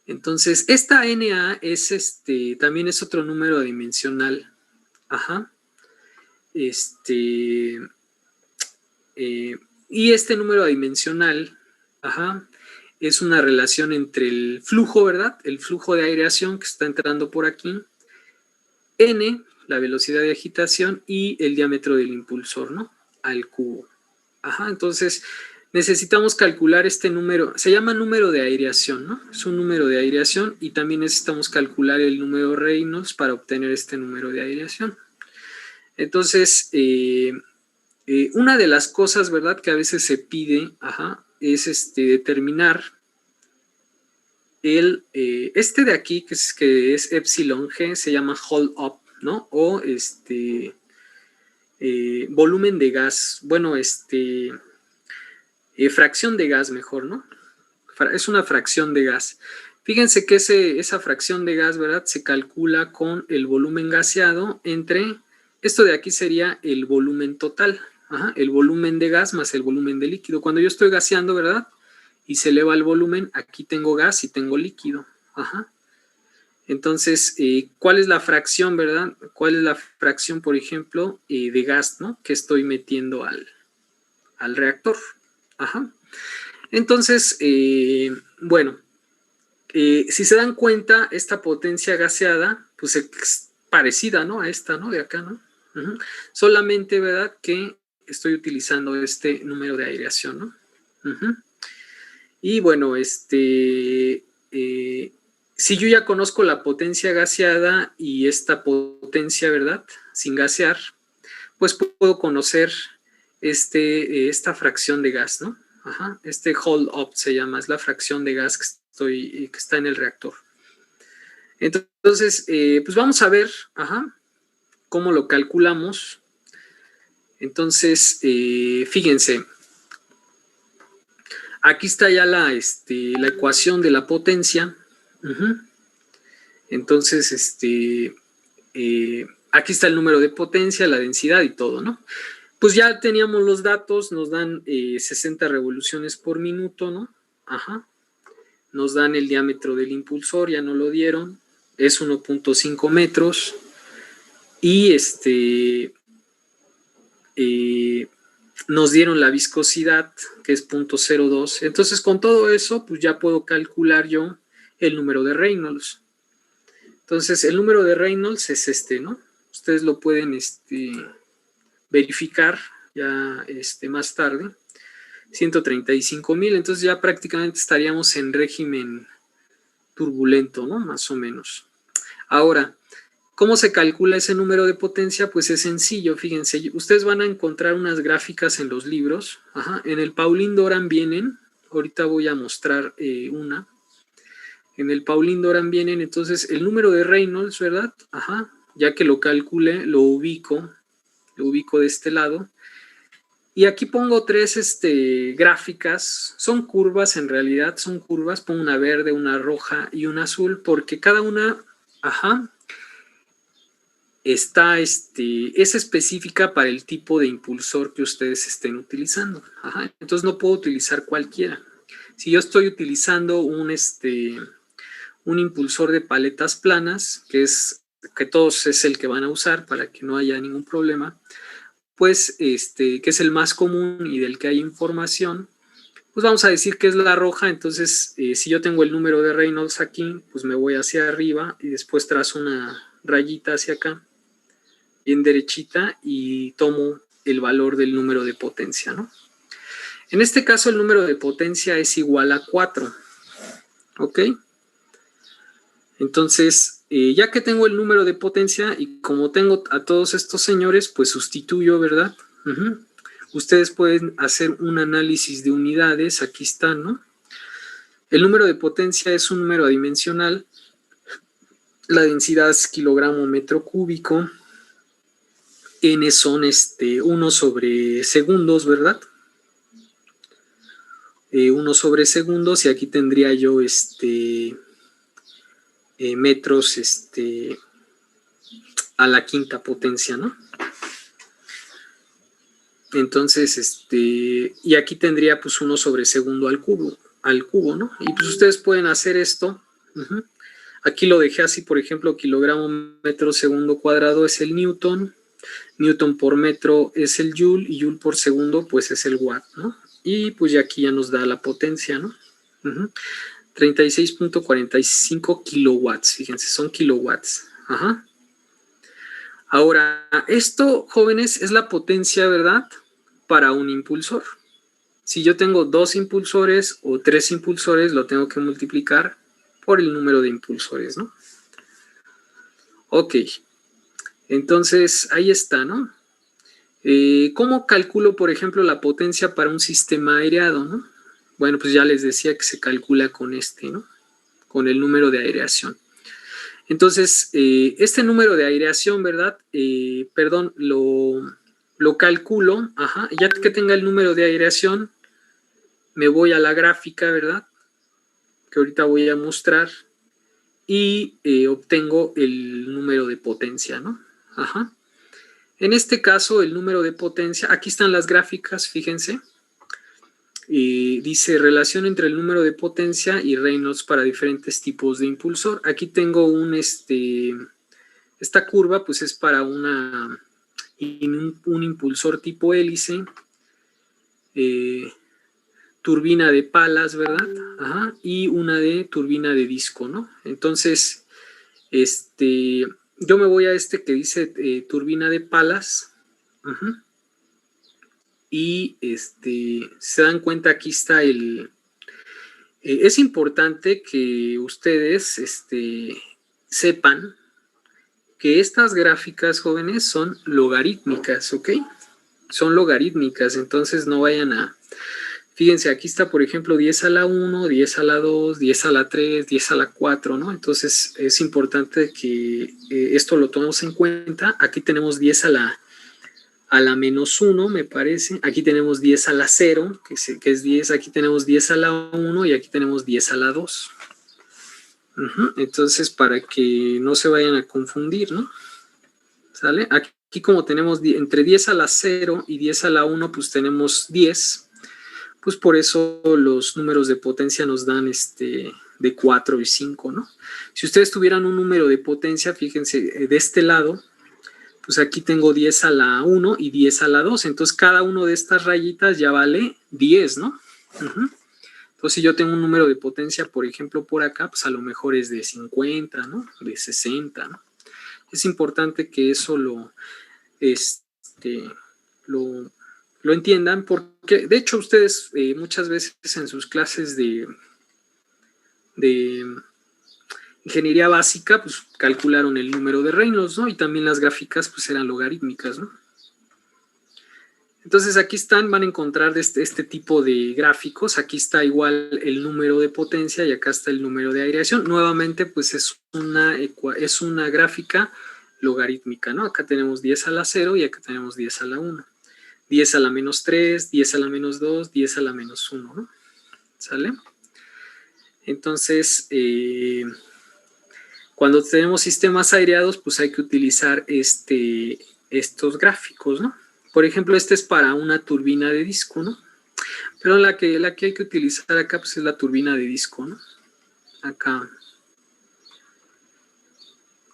Entonces, esta Na es también es otro número dimensional. Ajá. Y este número dimensional, ajá, es una relación entre el flujo, ¿verdad? El flujo de aireación que está entrando por aquí, N, la velocidad de agitación, y el diámetro del impulsor, ¿no? Al cubo. Ajá, entonces necesitamos calcular este número, se llama número de aireación, ¿no? Es un número de aireación y también necesitamos calcular el número Reynolds para obtener este número de aireación. Entonces, una de las cosas, ¿verdad?, que a veces se pide, ajá, es determinar de aquí, que es epsilon G, se llama hold up, ¿no? O volumen de gas, bueno, fracción de gas mejor, ¿no? Es una fracción de gas. Fíjense que esa fracción de gas, ¿verdad?, se calcula con el volumen gaseado entre, esto de aquí sería el volumen total, ajá, el volumen de gas más el volumen de líquido. Cuando yo estoy gaseando, ¿verdad?, y se eleva el volumen, aquí tengo gas y tengo líquido, ajá. Entonces, ¿cuál es la fracción, verdad? ¿Cuál es la fracción, por ejemplo, de gas, ¿no?, que estoy metiendo al reactor? Ajá. Entonces, bueno, si se dan cuenta, esta potencia gaseada, pues es parecida, ¿no?, a esta, ¿no?, de acá, ¿no? Uh-huh. Solamente, ¿verdad?, que estoy utilizando este número de aireación, ¿no? Uh-huh. Y bueno, si yo ya conozco la potencia gaseada y esta potencia, ¿verdad?, sin gasear, pues puedo conocer esta fracción de gas, ¿no? Ajá. Este hold up se llama, es la fracción de gas que está en el reactor. Entonces, pues vamos a ver, ajá, cómo lo calculamos. Entonces, fíjense, aquí está ya la ecuación de la potencia. Uh-huh. Entonces, aquí está el número de potencia, la densidad y todo, ¿no? Pues ya teníamos los datos, nos dan 60 revoluciones por minuto, ¿no? Ajá. Nos dan el diámetro del impulsor, ya no lo dieron, es 1.5 metros. Y nos dieron la viscosidad, que es 0.02. Entonces, con todo eso, pues ya puedo calcular yo el número de Reynolds. Entonces, el número de Reynolds es ¿no? Ustedes lo pueden verificar ya más tarde. 135,000, entonces ya prácticamente estaríamos en régimen turbulento, ¿no? Más o menos. Ahora, ¿cómo se calcula ese número de potencia? Pues es sencillo, fíjense, ustedes van a encontrar unas gráficas en los libros, ajá, en el Pauline Doran vienen, ahorita voy a mostrar una, en el Pauline Doran vienen, entonces el número de Reynolds, ¿verdad? Ajá, ya que lo calcule, lo ubico de este lado, y aquí pongo tres gráficas, son curvas en realidad, son curvas, pongo una verde, una roja y una azul, porque cada una, ajá, es específica para el tipo de impulsor que ustedes estén utilizando. Ajá. Entonces no puedo utilizar cualquiera. Si yo estoy utilizando un impulsor de paletas planas, que todos es el que van a usar para que no haya ningún problema, pues que es el más común y del que hay información, pues vamos a decir que es la roja. Entonces, si yo tengo el número de Reynolds aquí, pues me voy hacia arriba y después trazo una rayita hacia acá, bien derechita, y tomo el valor del número de potencia, ¿no? En este caso el número de potencia es igual a 4, ¿ok? Entonces, ya que tengo el número de potencia y como tengo a todos estos señores, pues sustituyo, ¿verdad? Uh-huh. Ustedes pueden hacer un análisis de unidades, aquí están, ¿no? El número de potencia es un número adimensional, la densidad es kilogramo metro cúbico, N son 1 sobre segundos, ¿verdad? 1 sobre segundos, y aquí tendría yo metros a la quinta potencia, ¿no? Entonces, y aquí tendría pues 1 sobre segundo al cubo, ¿no? Y pues ustedes pueden hacer esto. Aquí lo dejé así, por ejemplo, kilogramo metro segundo cuadrado es el newton, newton por metro es el joule, y joule por segundo pues es el watt, ¿no? Y pues ya aquí ya nos da la potencia, ¿no? 36.45 kilowatts, fíjense, son kilowatts. Ajá. Ahora, esto, jóvenes, es la potencia, ¿verdad?, para un impulsor. Si yo tengo 2 impulsores o 3 impulsores, lo tengo que multiplicar por el número de impulsores, ¿no? Ok, entonces ahí está, ¿no? ¿Cómo calculo, por ejemplo, la potencia para un sistema aireado, ¿no? Bueno, pues ya les decía que se calcula con ¿no? Con el número de aireación. Entonces, este número de aireación, ¿verdad? Perdón, lo calculo, ajá, ya que tenga el número de aireación, me voy a la gráfica, ¿verdad?, que ahorita voy a mostrar, y obtengo el número de potencia, ¿no? Ajá. En este caso, el número de potencia, aquí están las gráficas, fíjense, dice relación entre el número de potencia y Reynolds para diferentes tipos de impulsor. Aquí tengo esta curva, pues es para un impulsor tipo hélice, turbina de palas, ¿verdad? Ajá, y una de turbina de disco, ¿no? Entonces, yo me voy a que dice turbina de palas. Y se dan cuenta, aquí está es importante que ustedes sepan que estas gráficas, jóvenes, son logarítmicas, ¿ok? Son logarítmicas, entonces no vayan a... Fíjense, aquí está, por ejemplo, 10 a la 1, 10 a la 2, 10 a la 3, 10 a la 4, ¿no? Entonces es importante que esto lo tomemos en cuenta. Aquí tenemos 10 a la menos 1, me parece. Aquí tenemos 10 a la 0, que es 10. Aquí tenemos 10 a la 1 y aquí tenemos 10 a la 2. Entonces, para que no se vayan a confundir, ¿no? ¿Sale? Aquí como tenemos entre 10 a la 0 y 10 a la 1, pues tenemos 10. Pues por eso los números de potencia nos dan de 4 y 5, ¿no? Si ustedes tuvieran un número de potencia, fíjense, de este lado, pues aquí tengo 10 a la 1 y 10 a la 2. Entonces, cada uno de estas rayitas ya vale 10, ¿no? Entonces, si yo tengo un número de potencia, por ejemplo, por acá, pues a lo mejor es de 50, ¿no? De 60, ¿no? Es importante que eso lo entiendan, porque de hecho ustedes muchas veces en sus clases de ingeniería básica, pues calcularon el número de Reynolds, ¿no? Y también las gráficas pues eran logarítmicas, ¿no? Entonces aquí van a encontrar este tipo de gráficos. Aquí está igual el número de potencia y acá está el número de aireación. Nuevamente pues es una gráfica logarítmica, ¿no? Acá tenemos 10 a la 0 y acá tenemos 10 a la 1. 10 a la menos 3, 10 a la menos 2, 10 a la menos 1, ¿no? ¿Sale? Entonces, cuando tenemos sistemas aireados, pues hay que utilizar estos gráficos, ¿no? Por ejemplo, este es para una turbina de disco, ¿no? Pero la que hay que utilizar acá, pues es la turbina de disco, ¿no? Acá.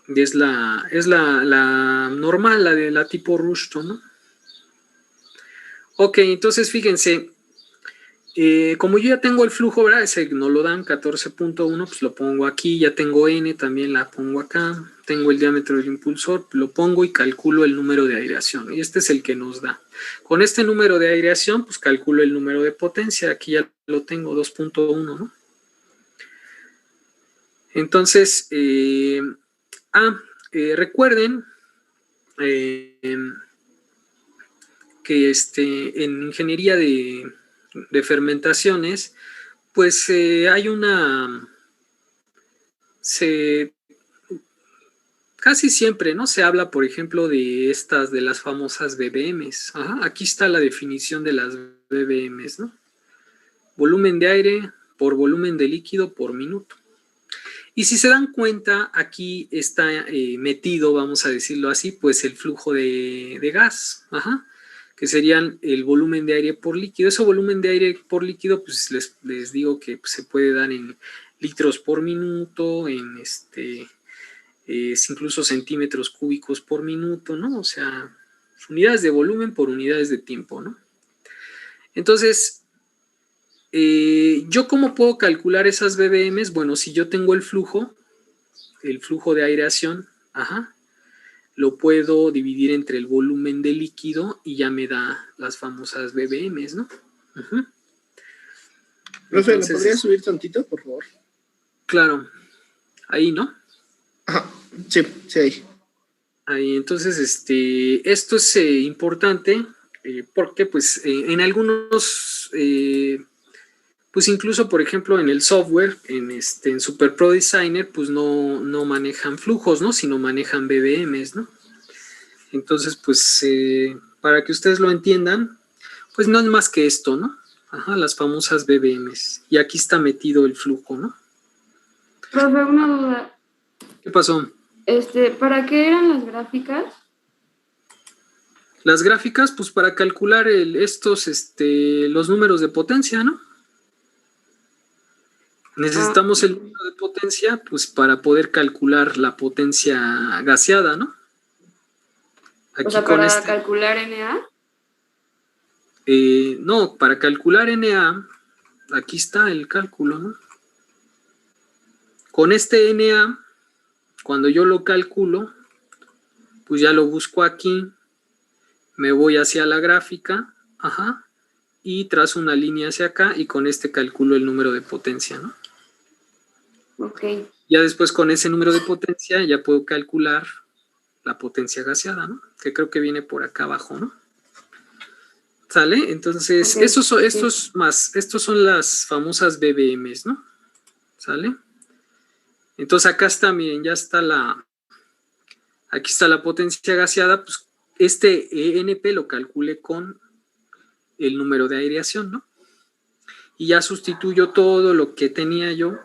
Es la normal, la de la tipo Rushton, ¿no? Ok, entonces fíjense, como yo ya tengo el flujo, ¿verdad? Ese no lo dan, 14.1, pues lo pongo aquí, ya tengo N, también la pongo acá, tengo el diámetro del impulsor, lo pongo y calculo el número de aireación, y este es el que nos da. Con este número de aireación, pues calculo el número de potencia, aquí ya lo tengo, 2.1, ¿no? Entonces, recuerden que en ingeniería de fermentaciones, pues hay casi siempre, ¿no? Se habla, por ejemplo, de las famosas BBMs. Ajá, aquí está la definición de las BBMs, ¿no? Volumen de aire por volumen de líquido por minuto. Y si se dan cuenta, aquí está metido, vamos a decirlo así, pues el flujo de gas. Ajá. que serían el volumen de aire por líquido. Ese volumen de aire por líquido, pues les digo que se puede dar en litros por minuto, en incluso centímetros cúbicos por minuto, ¿no? O sea, unidades de volumen por unidades de tiempo, ¿no? Entonces, ¿yo cómo puedo calcular esas BBMs? Bueno, si yo tengo el flujo de aireación, lo puedo dividir entre el volumen de líquido y ya me da las famosas BBMs, ¿no? Profe, ¿lo podrías subir tantito, por favor? Claro, ahí, ¿no? Ajá, sí, ahí. Ahí, entonces, esto es importante porque, pues, en algunos, pues, incluso, por ejemplo, en el software, en Super Pro Designer, pues, no manejan flujos, ¿no? Sino manejan BBMs, ¿no? Entonces, pues, para que ustedes lo entiendan, pues, no es más que esto, ¿no? Las famosas BBMs. Y aquí está metido el flujo, ¿no? Profe, una duda. ¿Qué pasó? ¿Para qué eran las gráficas? Las gráficas, pues para calcular los números de potencia, ¿no? Necesitamos el número de potencia, pues para poder calcular la potencia gaseada, ¿no? Aquí o sea, para calcular NA. No, para calcular NA, aquí está el cálculo, ¿no? Con este NA, cuando yo lo calculo, pues ya lo busco aquí, me voy hacia la gráfica, y trazo una línea hacia acá y con este calculo el número de potencia, ¿no? Ok. Ya después con ese número de potencia ya puedo calcular la potencia gaseada, ¿no? Que creo que viene por acá abajo, ¿no? ¿Sale? Entonces, okay. Estos son las famosas BBMs, ¿no? ¿Sale? Entonces acá está, miren, ya está aquí está la potencia gaseada, pues ENP lo calculé con el número de aireación, ¿no? Y ya sustituyo todo lo que tenía yo.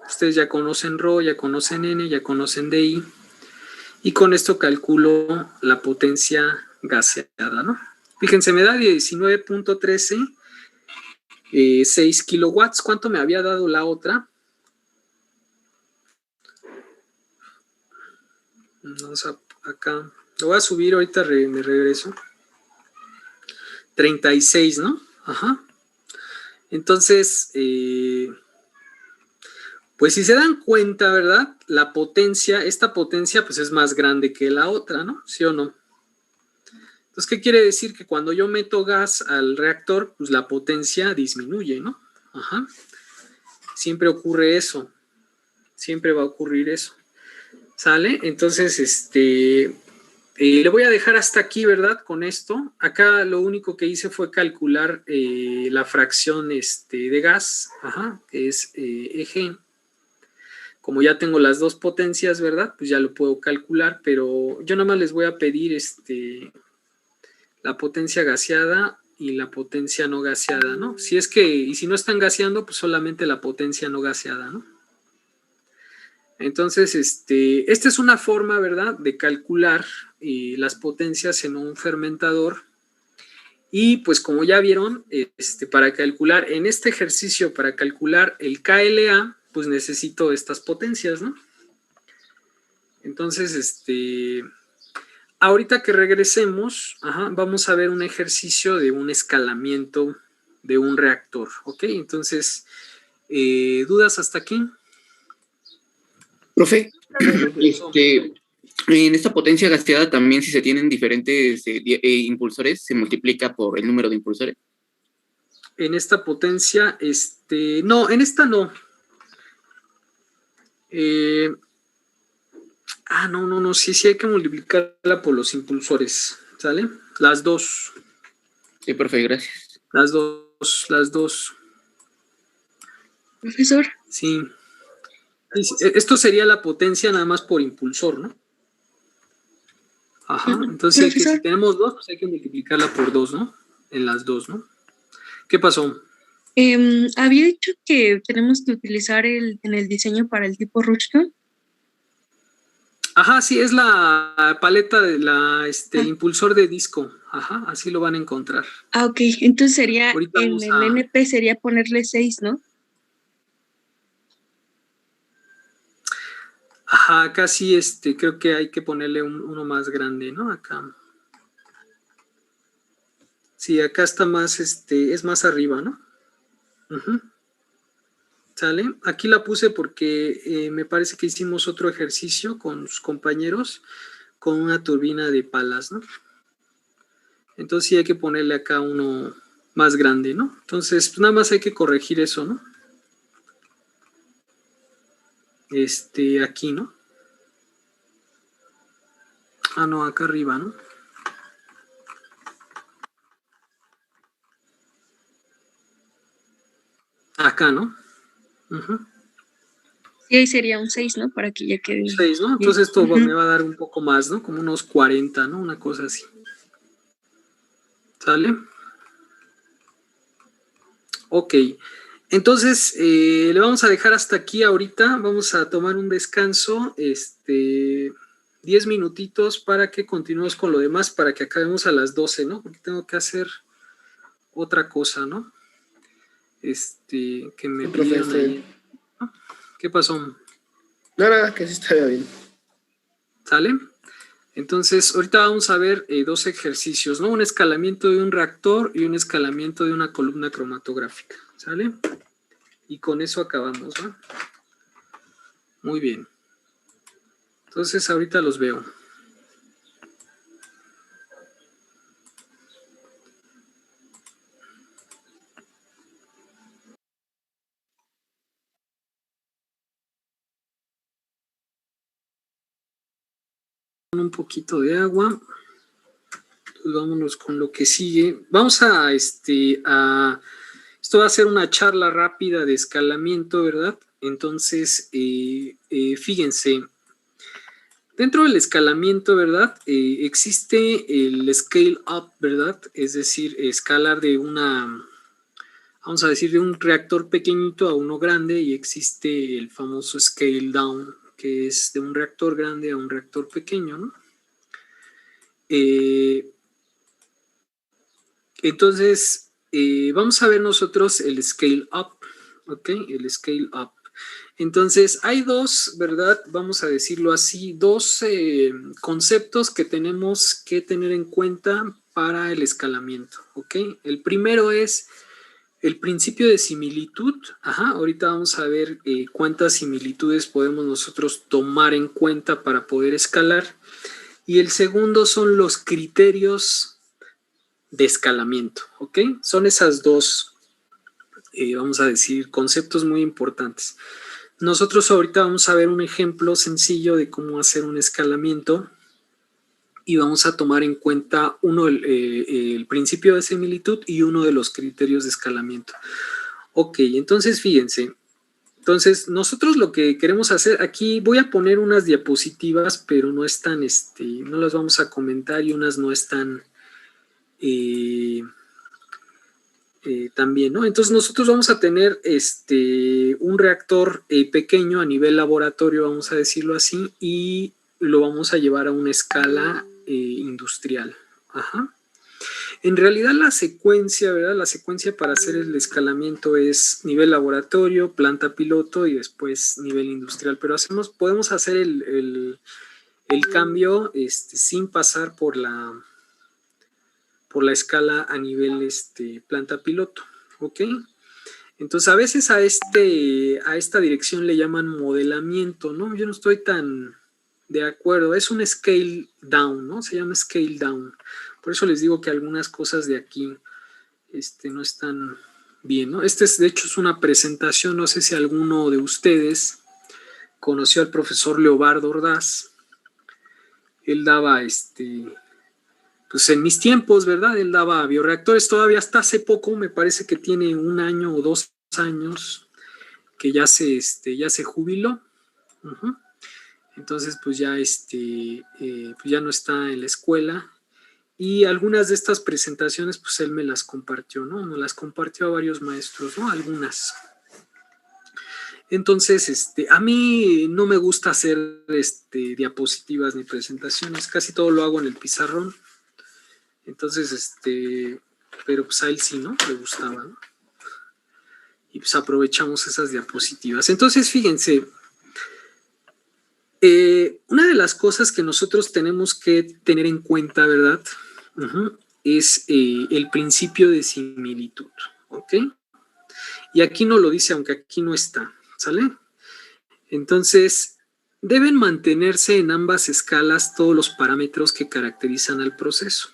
Ustedes ya conocen Rho, ya conocen N, ya conocen DI. Y con esto calculo la potencia gaseada, ¿no? Fíjense, me da 19.13, 6 kilowatts. ¿Cuánto me había dado la otra? Vamos acá. Lo voy a subir ahorita, me regreso. 36, ¿no? Entonces, pues si se dan cuenta, ¿verdad? La potencia, esta potencia pues es más grande que la otra, ¿no? ¿Sí o no? Entonces, ¿qué quiere decir? Que cuando yo meto gas al reactor, pues la potencia disminuye, ¿no? Siempre ocurre eso. Siempre va a ocurrir eso. ¿Sale? Entonces, le voy a dejar hasta aquí, ¿verdad? Con esto. Acá lo único que hice fue calcular la fracción de gas, que es EG. Como ya tengo las dos potencias, ¿verdad? Pues ya lo puedo calcular, pero yo nada más les voy a pedir la potencia gaseada y la potencia no gaseada, ¿no? Y si no están gaseando, pues solamente la potencia no gaseada, ¿no? Entonces, esta es una forma, ¿verdad?, de calcular las potencias en un fermentador. Y pues como ya vieron, para calcular, en este ejercicio, para calcular el KLA, pues necesito estas potencias, ¿no? Entonces, ahorita que regresemos, vamos a ver un ejercicio de un escalamiento de un reactor, ¿ok? Entonces, ¿dudas hasta aquí? Profe, en esta potencia gaseada también, si se tienen diferentes impulsores, ¿se multiplica por el número de impulsores? En esta potencia, no, en esta no. No, sí hay que multiplicarla por los impulsores, ¿sale? Las dos. Sí, profe, gracias. Las dos. Profesor. Sí. Esto sería la potencia nada más por impulsor, ¿no? Entonces si tenemos dos, pues hay que multiplicarla por dos, ¿no? En las dos, ¿no? ¿Qué pasó? Había dicho que tenemos que utilizar en el diseño para el tipo Rushton. Sí, es la paleta de impulsor de disco. Ajá, así lo van a encontrar. Ah, ok. Entonces sería, Ahorita en vamos el a... NP sería ponerle 6, ¿no? Ajá, acá sí, creo que hay que ponerle uno más grande, ¿no? Acá. Sí, acá está más, es más arriba, ¿no? Ujú. ¿Sale? Aquí la puse porque me parece que hicimos otro ejercicio con sus compañeros con una turbina de palas, ¿no? Entonces sí hay que ponerle acá uno más grande, ¿no? Entonces, pues nada más hay que corregir eso, ¿no? Aquí, ¿no? Ah, no, acá arriba, ¿no? Acá, ¿no? Ujú. Sí, ahí sería un 6, ¿no? Para que ya quede 6, ¿no? bien. Entonces esto me Ujú. va a dar un poco más, ¿no? Como unos 40, ¿no? Una cosa así. ¿Sale? Ok. Entonces, le vamos a dejar hasta aquí ahorita. Vamos a tomar un descanso, 10 minutitos para que continuemos con lo demás, para que acabemos a las 12, ¿no? Porque tengo que hacer otra cosa, ¿no? Que me Sí, profe, pidieron está ahí. bien. ¿Qué pasó? Nada, que sí estaría bien. ¿Sale? Entonces, ahorita vamos a ver dos ejercicios, ¿no? Un escalamiento de un reactor y un escalamiento de una columna cromatográfica, ¿sale? Y con eso acabamos, ¿no? Muy bien. Entonces, ahorita los veo. Un poquito de agua. Entonces, vámonos con lo que sigue. Vamos esto va a ser una charla rápida de escalamiento, ¿verdad? Entonces, fíjense, dentro del escalamiento, ¿verdad? Existe el scale up, ¿verdad? Es decir, escalar de vamos a decir, de un reactor pequeñito a uno grande, y existe el famoso scale down, que es de un reactor grande a un reactor pequeño, ¿no? Entonces, vamos a ver nosotros el scale up, ¿ok? El scale up. Entonces, hay dos, ¿verdad? Vamos a decirlo así, dos conceptos que tenemos que tener en cuenta para el escalamiento, ¿ok? El primero es el principio de similitud. Ajá, ahorita vamos a ver cuántas similitudes podemos nosotros tomar en cuenta para poder escalar. Y el segundo son los criterios de escalamiento, ¿ok? Son esas dos, vamos a decir, conceptos muy importantes. Nosotros ahorita vamos a ver un ejemplo sencillo de cómo hacer un escalamiento y vamos a tomar en cuenta el principio de similitud y uno de los criterios de escalamiento. Ok, entonces fíjense. Entonces, nosotros lo que queremos hacer, aquí voy a poner unas diapositivas, pero no están, no las vamos a comentar, y unas no están también, ¿no? Entonces nosotros vamos a tener un reactor pequeño a nivel laboratorio, vamos a decirlo así, y lo vamos a llevar a una escala industrial. Ajá. En realidad la secuencia, ¿verdad? La secuencia para hacer el escalamiento es nivel laboratorio, planta piloto y después nivel industrial, pero podemos hacer el cambio sin pasar por la escala a nivel planta piloto, ¿ok? Entonces a veces a esta dirección le llaman modelamiento, ¿no? Yo no estoy tan de acuerdo, es un scale down, ¿no? Se llama scale down. Por eso les digo que algunas cosas de aquí no están bien, ¿no? De hecho es una presentación, no sé si alguno de ustedes conoció al profesor Leobardo Ordaz. Él daba pues en mis tiempos, ¿verdad? Él daba bioreactores, todavía hasta hace poco, me parece que tiene 1 año o 2 años que ya se jubiló. Uh-huh. Entonces, pues ya pues ya no está en la escuela. Y algunas de estas presentaciones, pues él me las compartió, ¿no? Me las compartió a varios maestros, ¿no? Algunas. Entonces, a mí no me gusta hacer diapositivas ni presentaciones, casi todo lo hago en el pizarrón. Entonces, pero pues a él sí, ¿no? Le gustaba, ¿no? Y pues aprovechamos esas diapositivas. Entonces, fíjense, una de las cosas que nosotros tenemos que tener en cuenta, ¿verdad? Es el principio de similitud, ¿ok? Y aquí no lo dice, aunque aquí no está, ¿sale? Entonces, deben mantenerse en ambas escalas todos los parámetros que caracterizan al proceso.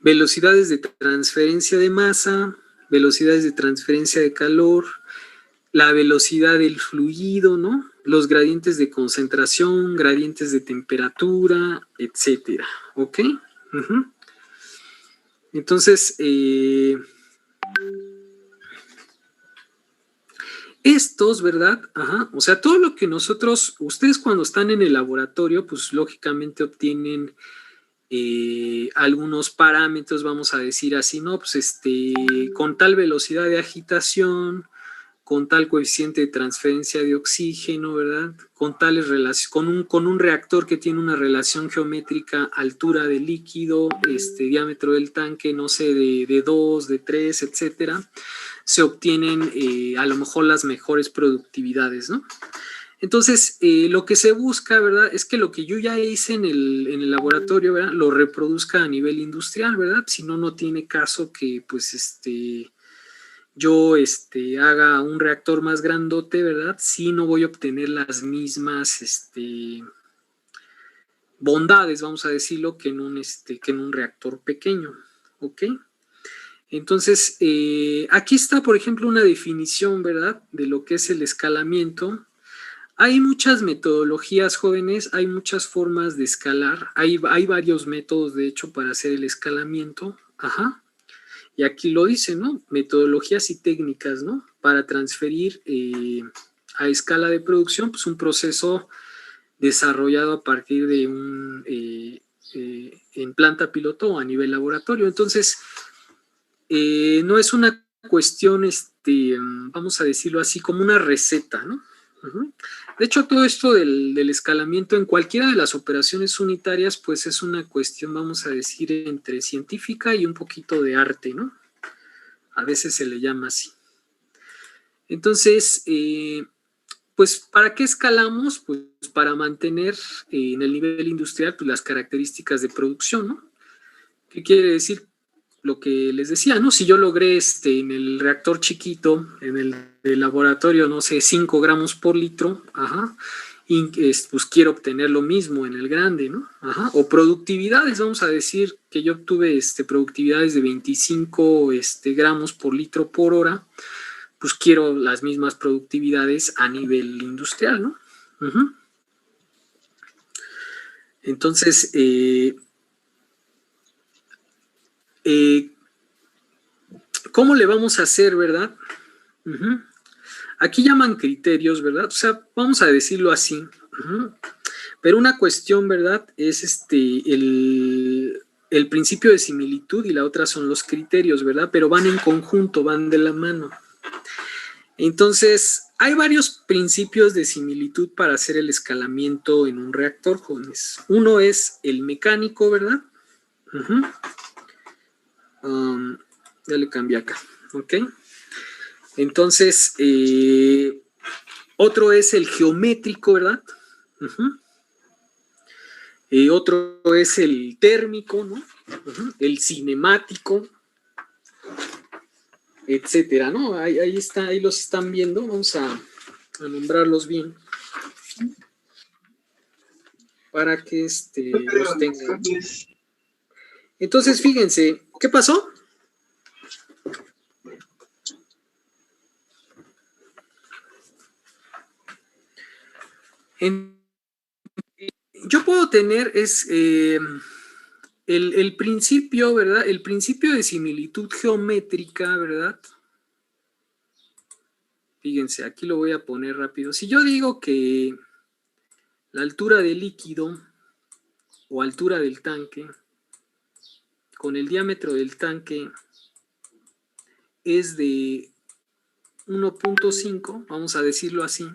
Velocidades de transferencia de masa, velocidades de transferencia de calor, la velocidad del fluido, ¿no? Los gradientes de concentración, gradientes de temperatura, etcétera, ¿ok? Entonces, estos, ¿verdad? O sea, todo lo que ustedes cuando están en el laboratorio, pues lógicamente obtienen algunos parámetros, vamos a decir así, ¿no? Pues con tal velocidad de agitación, con tal coeficiente de transferencia de oxígeno, ¿verdad? Con tales relaciones, con un reactor que tiene una relación geométrica, altura del líquido, diámetro del tanque, no sé, de 2, de 3, etcétera, se obtienen a lo mejor las mejores productividades, ¿no? Entonces, lo que se busca, ¿verdad? Es que lo que yo ya hice en el laboratorio, ¿verdad? Lo reproduzca a nivel industrial, ¿verdad? Si no, no tiene caso que, pues, yo haga un reactor más grandote, ¿verdad? Si no voy a obtener las mismas bondades, vamos a decirlo, que en un reactor pequeño, ¿ok? Entonces, aquí está, por ejemplo, una definición, ¿verdad? De lo que es el escalamiento. Hay muchas metodologías, jóvenes, hay muchas formas de escalar. Hay varios métodos, de hecho, para hacer el escalamiento. Y aquí lo dice, ¿no? Metodologías y técnicas, ¿no? Para transferir a escala de producción, pues un proceso desarrollado a partir de en planta piloto o a nivel laboratorio. Entonces, no es una cuestión, vamos a decirlo así, como una receta, ¿no? De hecho, todo esto del escalamiento en cualquiera de las operaciones unitarias, pues es una cuestión, vamos a decir, entre científica y un poquito de arte, ¿no? A veces se le llama así. Entonces, pues, ¿para qué escalamos? Pues para mantener en el nivel industrial pues, las características de producción, ¿no? ¿Qué quiere decir? Lo que les decía, ¿no? Si yo logré en el reactor chiquito, en el laboratorio, no sé, 5 gramos por litro, y pues quiero obtener lo mismo en el grande, ¿no? O productividades, vamos a decir que yo obtuve productividades de 25 gramos por litro por hora, pues quiero las mismas productividades a nivel industrial, ¿no? Entonces, ¿cómo le vamos a hacer, verdad? Aquí llaman criterios, ¿verdad? O sea, vamos a decirlo así. Pero una cuestión, ¿verdad? Es el principio de similitud y la otra son los criterios, ¿verdad? Pero van en conjunto, van de la mano. Entonces, hay varios principios de similitud para hacer el escalamiento en un reactor, jóvenes. Uno es el mecánico, ¿verdad? Ya le cambié acá, ¿ok? Entonces, otro es el geométrico, ¿verdad? Otro es el térmico, ¿no? El cinemático, etcétera, ¿no? Ahí está, ahí los están viendo, vamos a nombrarlos bien para que los tengan. Entonces, fíjense, ¿qué pasó? Yo puedo tener el principio, ¿verdad? El principio de similitud geométrica, ¿verdad? Fíjense, aquí lo voy a poner rápido. Si yo digo que la altura del líquido o altura del tanque con el diámetro del tanque es de 1.5, vamos a decirlo así.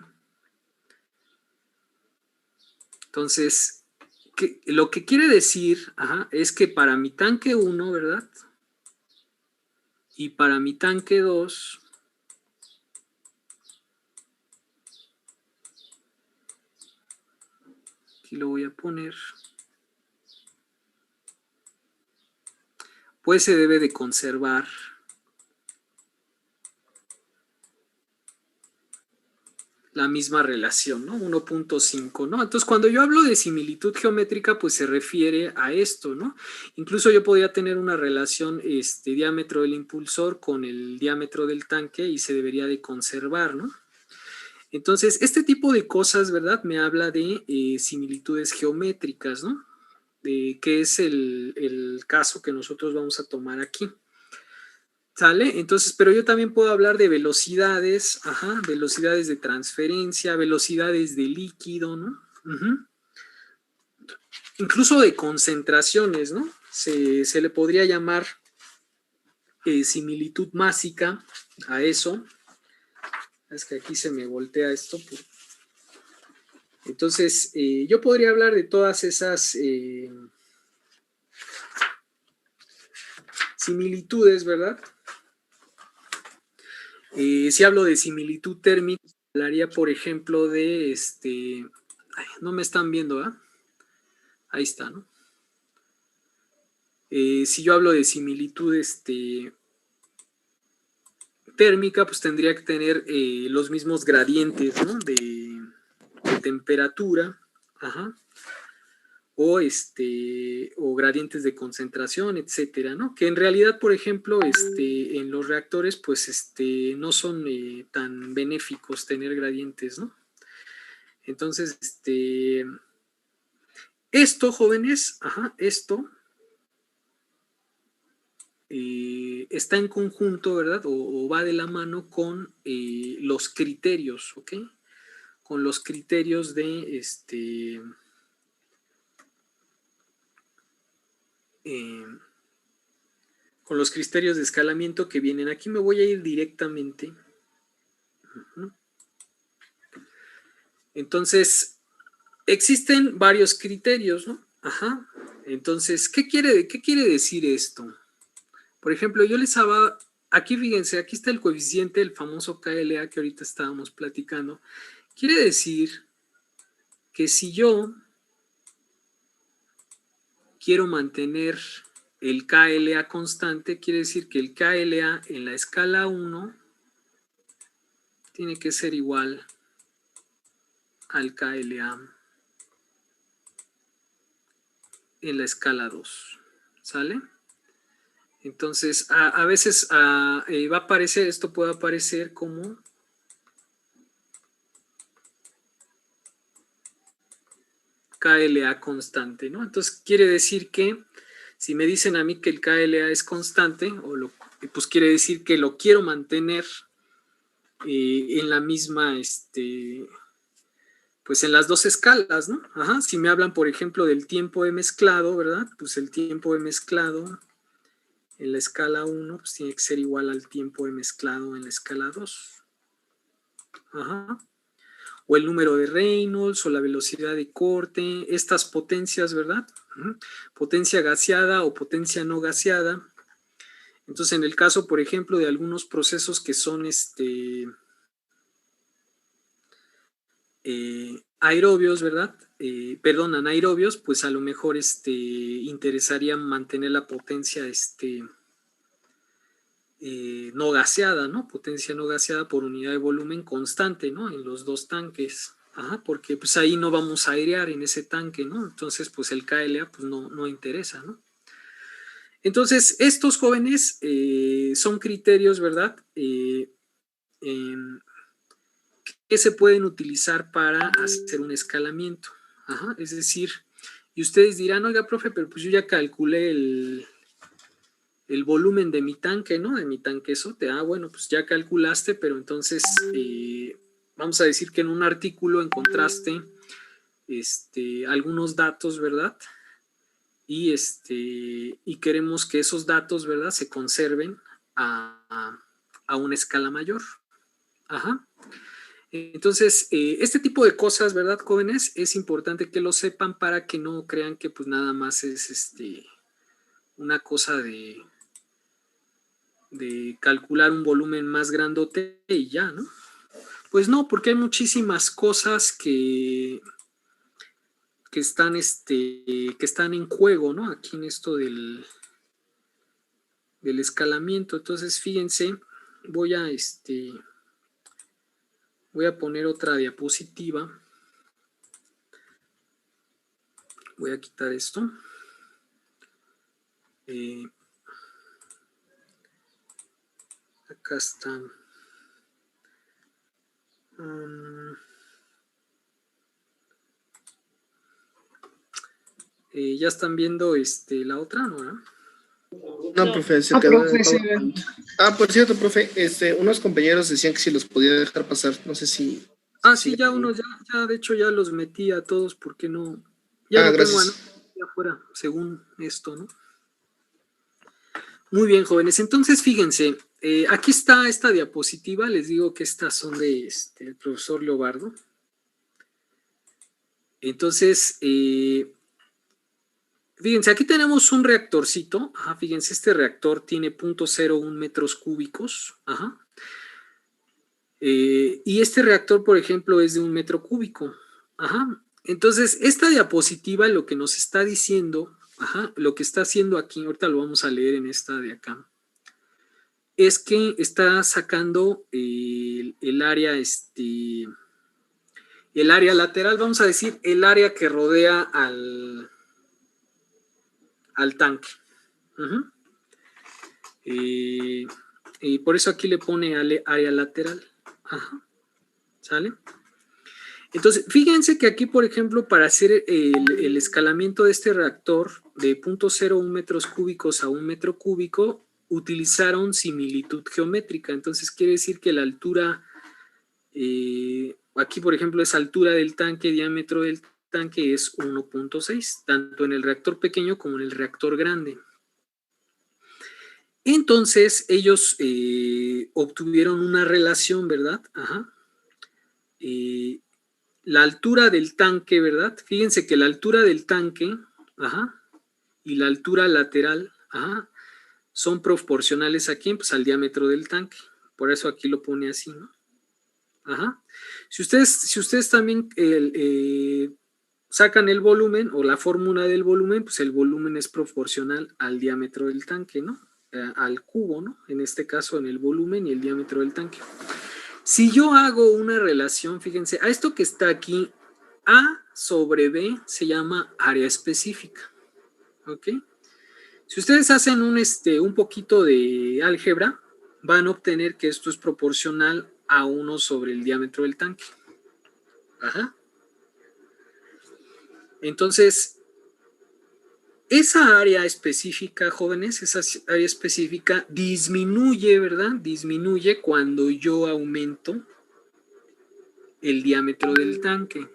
Entonces, lo que quiere decir, es que para mi tanque 1, ¿verdad? Y para mi tanque 2, aquí lo voy a poner, pues se debe de conservar la misma relación, ¿no? 1.5, ¿no? Entonces, cuando yo hablo de similitud geométrica, pues se refiere a esto, ¿no? Incluso yo podría tener una relación, diámetro del impulsor con el diámetro del tanque y se debería de conservar, ¿no? Entonces, este tipo de cosas, ¿verdad? Me habla de similitudes geométricas, ¿no? Que es el caso que nosotros vamos a tomar aquí. ¿Sale? Entonces, pero yo también puedo hablar de velocidades, velocidades de transferencia, velocidades de líquido, ¿no? Incluso de concentraciones, ¿no? Se le podría llamar similitud másica a eso. Es que aquí se me voltea esto. Entonces, yo podría hablar de todas esas similitudes, ¿verdad? Si hablo de similitud térmica, hablaría, por ejemplo, de no me están viendo, ¿ah? Ahí está, ¿no? Si yo hablo de similitud térmica, pues tendría que tener los mismos gradientes, ¿no? De temperatura, o gradientes de concentración, etcétera, ¿no? Que en realidad, por ejemplo, en los reactores, pues no son tan benéficos tener gradientes, ¿no? Entonces, esto, jóvenes, esto está en conjunto, ¿verdad? O va de la mano con los criterios, ¿ok? Con los criterios de con los criterios de escalamiento que vienen. Aquí me voy a ir directamente. Entonces, existen varios criterios, ¿no? Entonces, ¿qué quiere decir esto? Por ejemplo, yo les hablaba, aquí fíjense, aquí está el coeficiente, el famoso KLA que ahorita estábamos platicando. Quiere decir que si yo quiero mantener el KLA constante, quiere decir que el KLA en la escala 1 tiene que ser igual al KLA en la escala 2, ¿sale? Entonces, a veces va a aparecer, esto puede aparecer como KLA constante, ¿no? Entonces, quiere decir que si me dicen a mí que el KLA es constante, pues quiere decir que lo quiero mantener en la misma, pues en las dos escalas, ¿no? Si me hablan, por ejemplo, del tiempo de mezclado, ¿verdad? Pues el tiempo de mezclado en la escala 1 pues tiene que ser igual al tiempo de mezclado en la escala 2. O el número de Reynolds o la velocidad de corte, estas potencias, ¿verdad? Potencia gaseada o potencia no gaseada. Entonces, en el caso, por ejemplo, de algunos procesos que son aerobios, ¿verdad? Anaerobios, pues a lo mejor interesaría mantener la potencia no gaseada, ¿no? Potencia no gaseada por unidad de volumen constante, ¿no? En los dos tanques. Porque pues ahí no vamos a airear en ese tanque, ¿no? Entonces, pues el KLA pues no interesa, ¿no? Entonces, estos jóvenes son criterios, ¿verdad? Que se pueden utilizar para hacer un escalamiento. Es decir, y ustedes dirán, oiga, profe, pero pues yo ya calculé el volumen de mi tanque, ¿no? De mi tanquesote. Bueno, pues ya calculaste, pero entonces vamos a decir que en un artículo encontraste algunos datos, ¿verdad? Y queremos que esos datos, ¿verdad? Se conserven a una escala mayor. Entonces, este tipo de cosas, ¿verdad, jóvenes? Es importante que lo sepan para que no crean que pues nada más es una cosa de calcular un volumen más grandote y ya, ¿no? Pues no, porque hay muchísimas cosas que están en juego, ¿no? Aquí en esto del escalamiento. Entonces, fíjense, voy a poner otra diapositiva. Voy a quitar esto. Acá está. Ya están viendo la otra, ¿no? No, profe, se quedó en el PowerPoint. Por cierto, profe, unos compañeros decían que si los podía dejar pasar, no sé si... Sí, ya unos, ya de hecho ya los metí a todos porque no... Ya no tengo a gracias. nadie afuera, según esto, ¿no? Muy bien, jóvenes. Entonces, fíjense, aquí está esta diapositiva. Les digo que estas son de el profesor Leobardo. Entonces, fíjense, aquí tenemos un reactorcito. Ajá, fíjense, este reactor tiene 0.01 metros cúbicos. Ajá. Y este reactor, por ejemplo, es de 1 metro cúbico. Ajá. Entonces, esta diapositiva lo que nos está diciendo, ajá, lo que está haciendo aquí, ahorita lo vamos a leer en esta de acá, es que está sacando el área, el área lateral, vamos a decir, el área que rodea al tanque. Uh-huh. Y por eso aquí le pone área lateral. Ajá. ¿Sale? Entonces, fíjense que aquí, por ejemplo, para hacer el escalamiento de este reactor de 0.01 metros cúbicos a 1 metro cúbico, utilizaron similitud geométrica. Entonces, quiere decir que la altura, aquí, por ejemplo, es altura del tanque, diámetro del tanque es 1.6, tanto en el reactor pequeño como en el reactor grande. Entonces, ellos obtuvieron una relación, ¿verdad? Ajá. La altura del tanque, ¿verdad? Fíjense que la altura del tanque, ajá, y la altura lateral, ajá, son proporcionales aquí, pues al diámetro del tanque. Por eso aquí lo pone así, ¿no? Ajá. Si ustedes también sacan el volumen o la fórmula del volumen, pues el volumen es proporcional al diámetro del tanque, ¿no? Al cubo, ¿no? En este caso, en el volumen y el diámetro del tanque. Si yo hago una relación, fíjense, a esto que está aquí, A sobre B se llama área específica. ¿Ok? Si ustedes hacen un poquito de álgebra, van a obtener que esto es proporcional a 1 sobre el diámetro del tanque. Ajá. Entonces, esa área específica, jóvenes, esa área específica disminuye, ¿verdad? Disminuye cuando yo aumento el diámetro del tanque.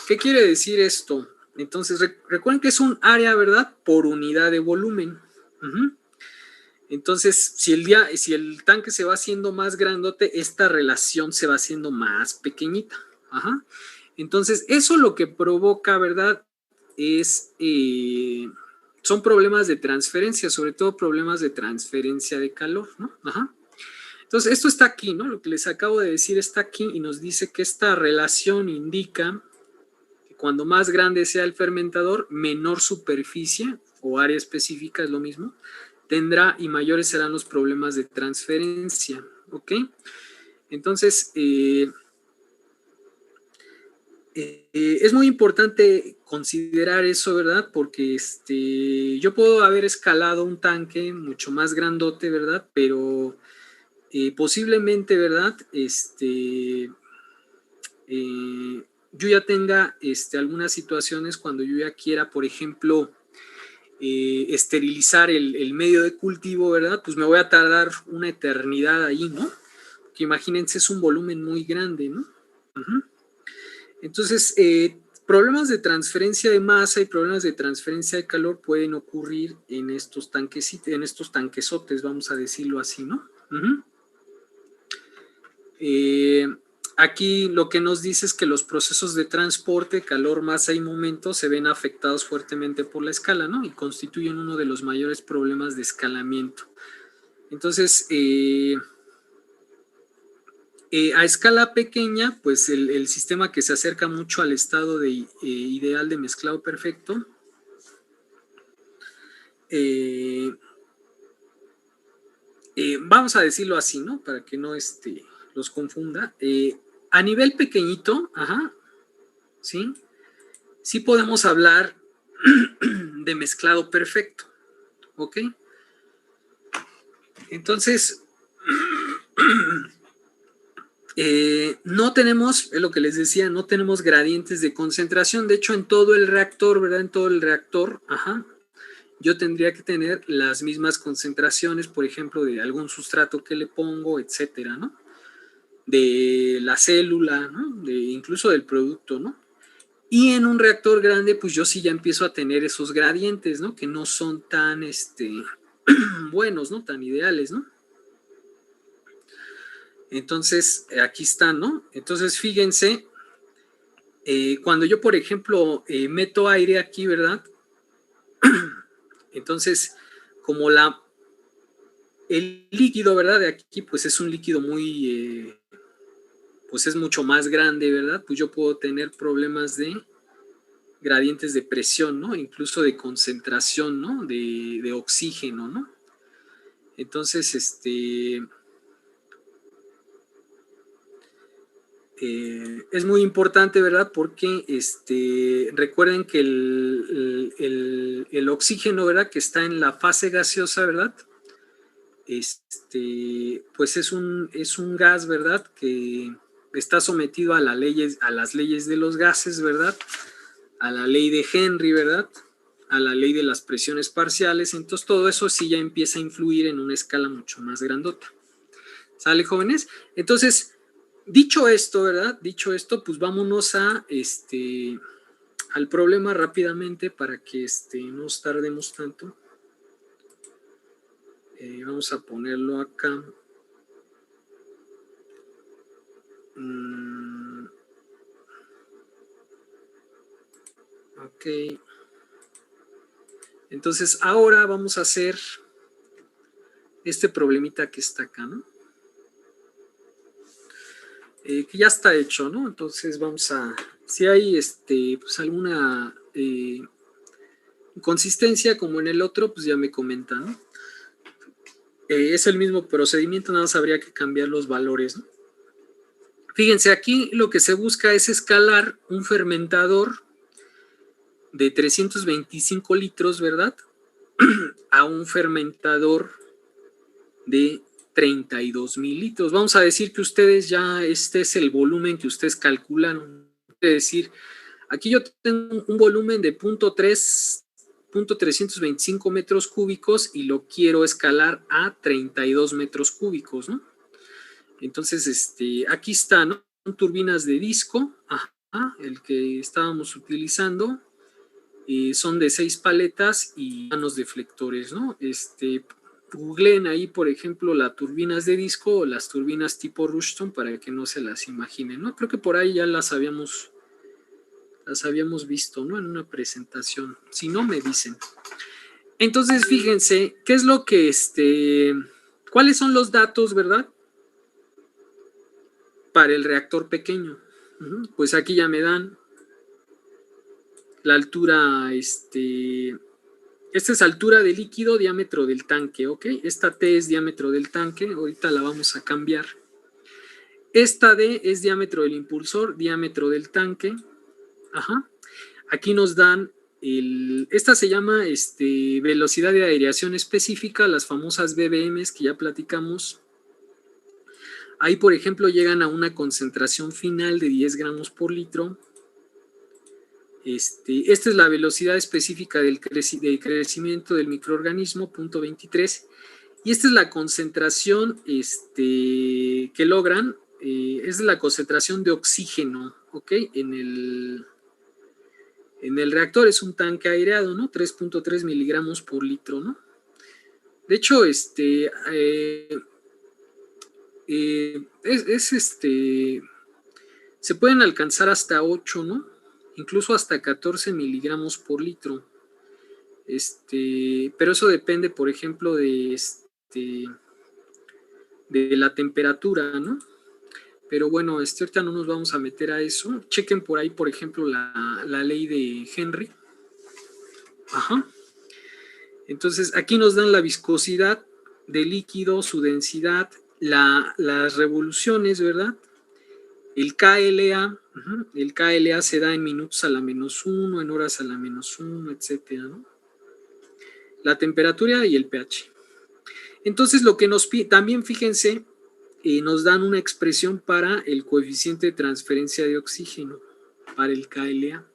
¿Qué quiere decir esto? Entonces, recuerden que es un área, ¿verdad? Por unidad de volumen. Uh-huh. Entonces, si el tanque se va haciendo más grandote, esta relación se va haciendo más pequeñita. Ajá. Entonces, eso lo que provoca, ¿verdad? Son problemas de transferencia, sobre todo problemas de transferencia de calor, ¿no? Ajá. Entonces, esto está aquí, ¿no? Lo que les acabo de decir está aquí y nos dice que esta relación indica que cuando más grande sea el fermentador, menor superficie o área específica, es lo mismo, tendrá y mayores serán los problemas de transferencia, ¿ok? Entonces, es muy importante considerar eso, ¿verdad? Porque yo puedo haber escalado un tanque mucho más grandote, ¿verdad? Pero posiblemente, ¿verdad? Yo ya tenga algunas situaciones cuando yo ya quiera, por ejemplo, esterilizar el medio de cultivo, ¿verdad? Pues me voy a tardar una eternidad ahí, ¿no? Que imagínense, es un volumen muy grande, ¿no? Uh-huh. Entonces, problemas de transferencia de masa y problemas de transferencia de calor pueden ocurrir en estos tanquesotes, vamos a decirlo así, ¿no? Uh-huh. aquí lo que nos dice es que los procesos de transporte, calor, masa y momento se ven afectados fuertemente por la escala, ¿no? Y constituyen uno de los mayores problemas de escalamiento. Entonces, a escala pequeña, pues el sistema que se acerca mucho al estado ideal de mezclado perfecto, vamos a decirlo así, ¿no? Para que no los confunda. A nivel pequeñito, ¿sí? Sí podemos hablar de mezclado perfecto, ¿ok? Entonces, no tenemos, es lo que les decía, no tenemos gradientes de concentración. De hecho, en todo el reactor, ¿verdad? En todo el reactor, yo tendría que tener las mismas concentraciones, por ejemplo, de algún sustrato que le pongo, etcétera, ¿no? De la célula, ¿no? Incluso del producto, ¿no? Y en un reactor grande, pues yo sí ya empiezo a tener esos gradientes, ¿no? Que no son tan, buenos, ¿no? Tan ideales, ¿no? Entonces, aquí están, ¿no? Entonces, fíjense, cuando yo, por ejemplo, meto aire aquí, ¿verdad? Entonces, como el líquido, ¿verdad? De aquí, pues es un líquido muy, pues es mucho más grande, ¿verdad? Pues yo puedo tener problemas de gradientes de presión, ¿no? Incluso de concentración, ¿no? De oxígeno, ¿no? Entonces, es muy importante, ¿verdad? Porque recuerden que el oxígeno, ¿verdad? Que está en la fase gaseosa, ¿verdad? Pues es un gas, ¿verdad? Que está sometido a las leyes de los gases, ¿verdad? A la ley de Henry, ¿verdad? A la ley de las presiones parciales. Entonces todo eso sí ya empieza a influir en una escala mucho más grandota. ¿Sale, jóvenes? Entonces, dicho esto, ¿verdad? Dicho esto, pues vámonos al problema rápidamente para que no nos tardemos tanto. Vamos a ponerlo acá. Ok. Entonces, ahora vamos a hacer este problemita que está acá, ¿no? Que ya está hecho, ¿no? Entonces vamos a, si hay pues alguna inconsistencia como en el otro, pues ya me comentan, ¿no? Es el mismo procedimiento, nada más habría que cambiar los valores, ¿no? Fíjense, aquí lo que se busca es escalar un fermentador de 325 litros, ¿verdad? A un fermentador de 32,000 litros. Vamos a decir que ustedes ya, este es el volumen que ustedes calcularon. Es decir, aquí yo tengo un volumen de 0.325 metros cúbicos y lo quiero escalar a 32 metros cúbicos, ¿no? Entonces, aquí está, ¿no? Son turbinas de disco, el que estábamos utilizando, son de 6 paletas y manos deflectores, ¿no? Googleen ahí, por ejemplo, las turbinas de disco o las turbinas tipo Rushton para que no se las imaginen, ¿no? Creo que por ahí ya las habíamos visto, ¿no? En una presentación. Si no, me dicen. Entonces, fíjense, ¿qué es lo que cuáles son los datos, verdad? Para el reactor pequeño. Pues aquí ya me dan la altura, esta es altura de líquido, diámetro del tanque, ¿ok? Esta T es diámetro del tanque, ahorita la vamos a cambiar. Esta D es diámetro del impulsor, diámetro del tanque. Aquí nos dan, esta se llama velocidad de aireación específica, las famosas BBMs que ya platicamos. Ahí, por ejemplo, llegan a una concentración final de 10 gramos por litro. Esta es la velocidad específica del crecimiento del microorganismo, 0.23. Y esta es la concentración que logran, es la concentración de oxígeno, ¿ok? En el reactor es un tanque aireado, ¿no? 3.3 miligramos por litro, ¿no? De hecho, Se pueden alcanzar hasta 8, ¿no? Incluso hasta 14 miligramos por litro. Pero eso depende, por ejemplo, de la temperatura, ¿no? Pero bueno, ahorita no nos vamos a meter a eso. Chequen por ahí, por ejemplo, la ley de Henry. Ajá. Entonces, aquí nos dan la viscosidad del líquido, su densidad, las revoluciones, ¿verdad? El KLA, el KLA se da en minutos a la -1, en horas a la -1, etcétera, ¿no? La temperatura y el pH. Entonces, lo que también fíjense, nos dan una expresión para el coeficiente de transferencia de oxígeno, para el KLA.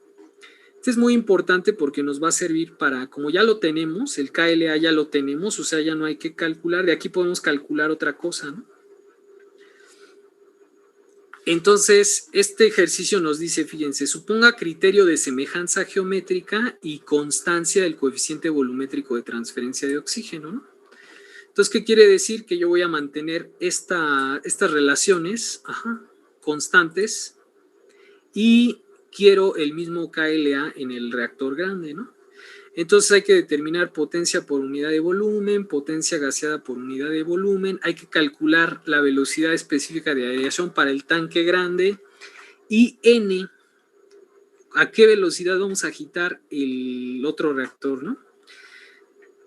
Este es muy importante porque nos va a servir para, como ya lo tenemos, el KLA ya lo tenemos, o sea, ya no hay que calcular, de aquí podemos calcular otra cosa, ¿no? Entonces, este ejercicio nos dice, fíjense, suponga criterio de semejanza geométrica y constancia del coeficiente volumétrico de transferencia de oxígeno, ¿no? Entonces, ¿qué quiere decir? Que yo voy a mantener estas relaciones constantes y quiero el mismo KLA en el reactor grande, ¿no? Entonces hay que determinar potencia por unidad de volumen, potencia gaseada por unidad de volumen, hay que calcular la velocidad específica de aireación para el tanque grande y N, a qué velocidad vamos a agitar el otro reactor, ¿no?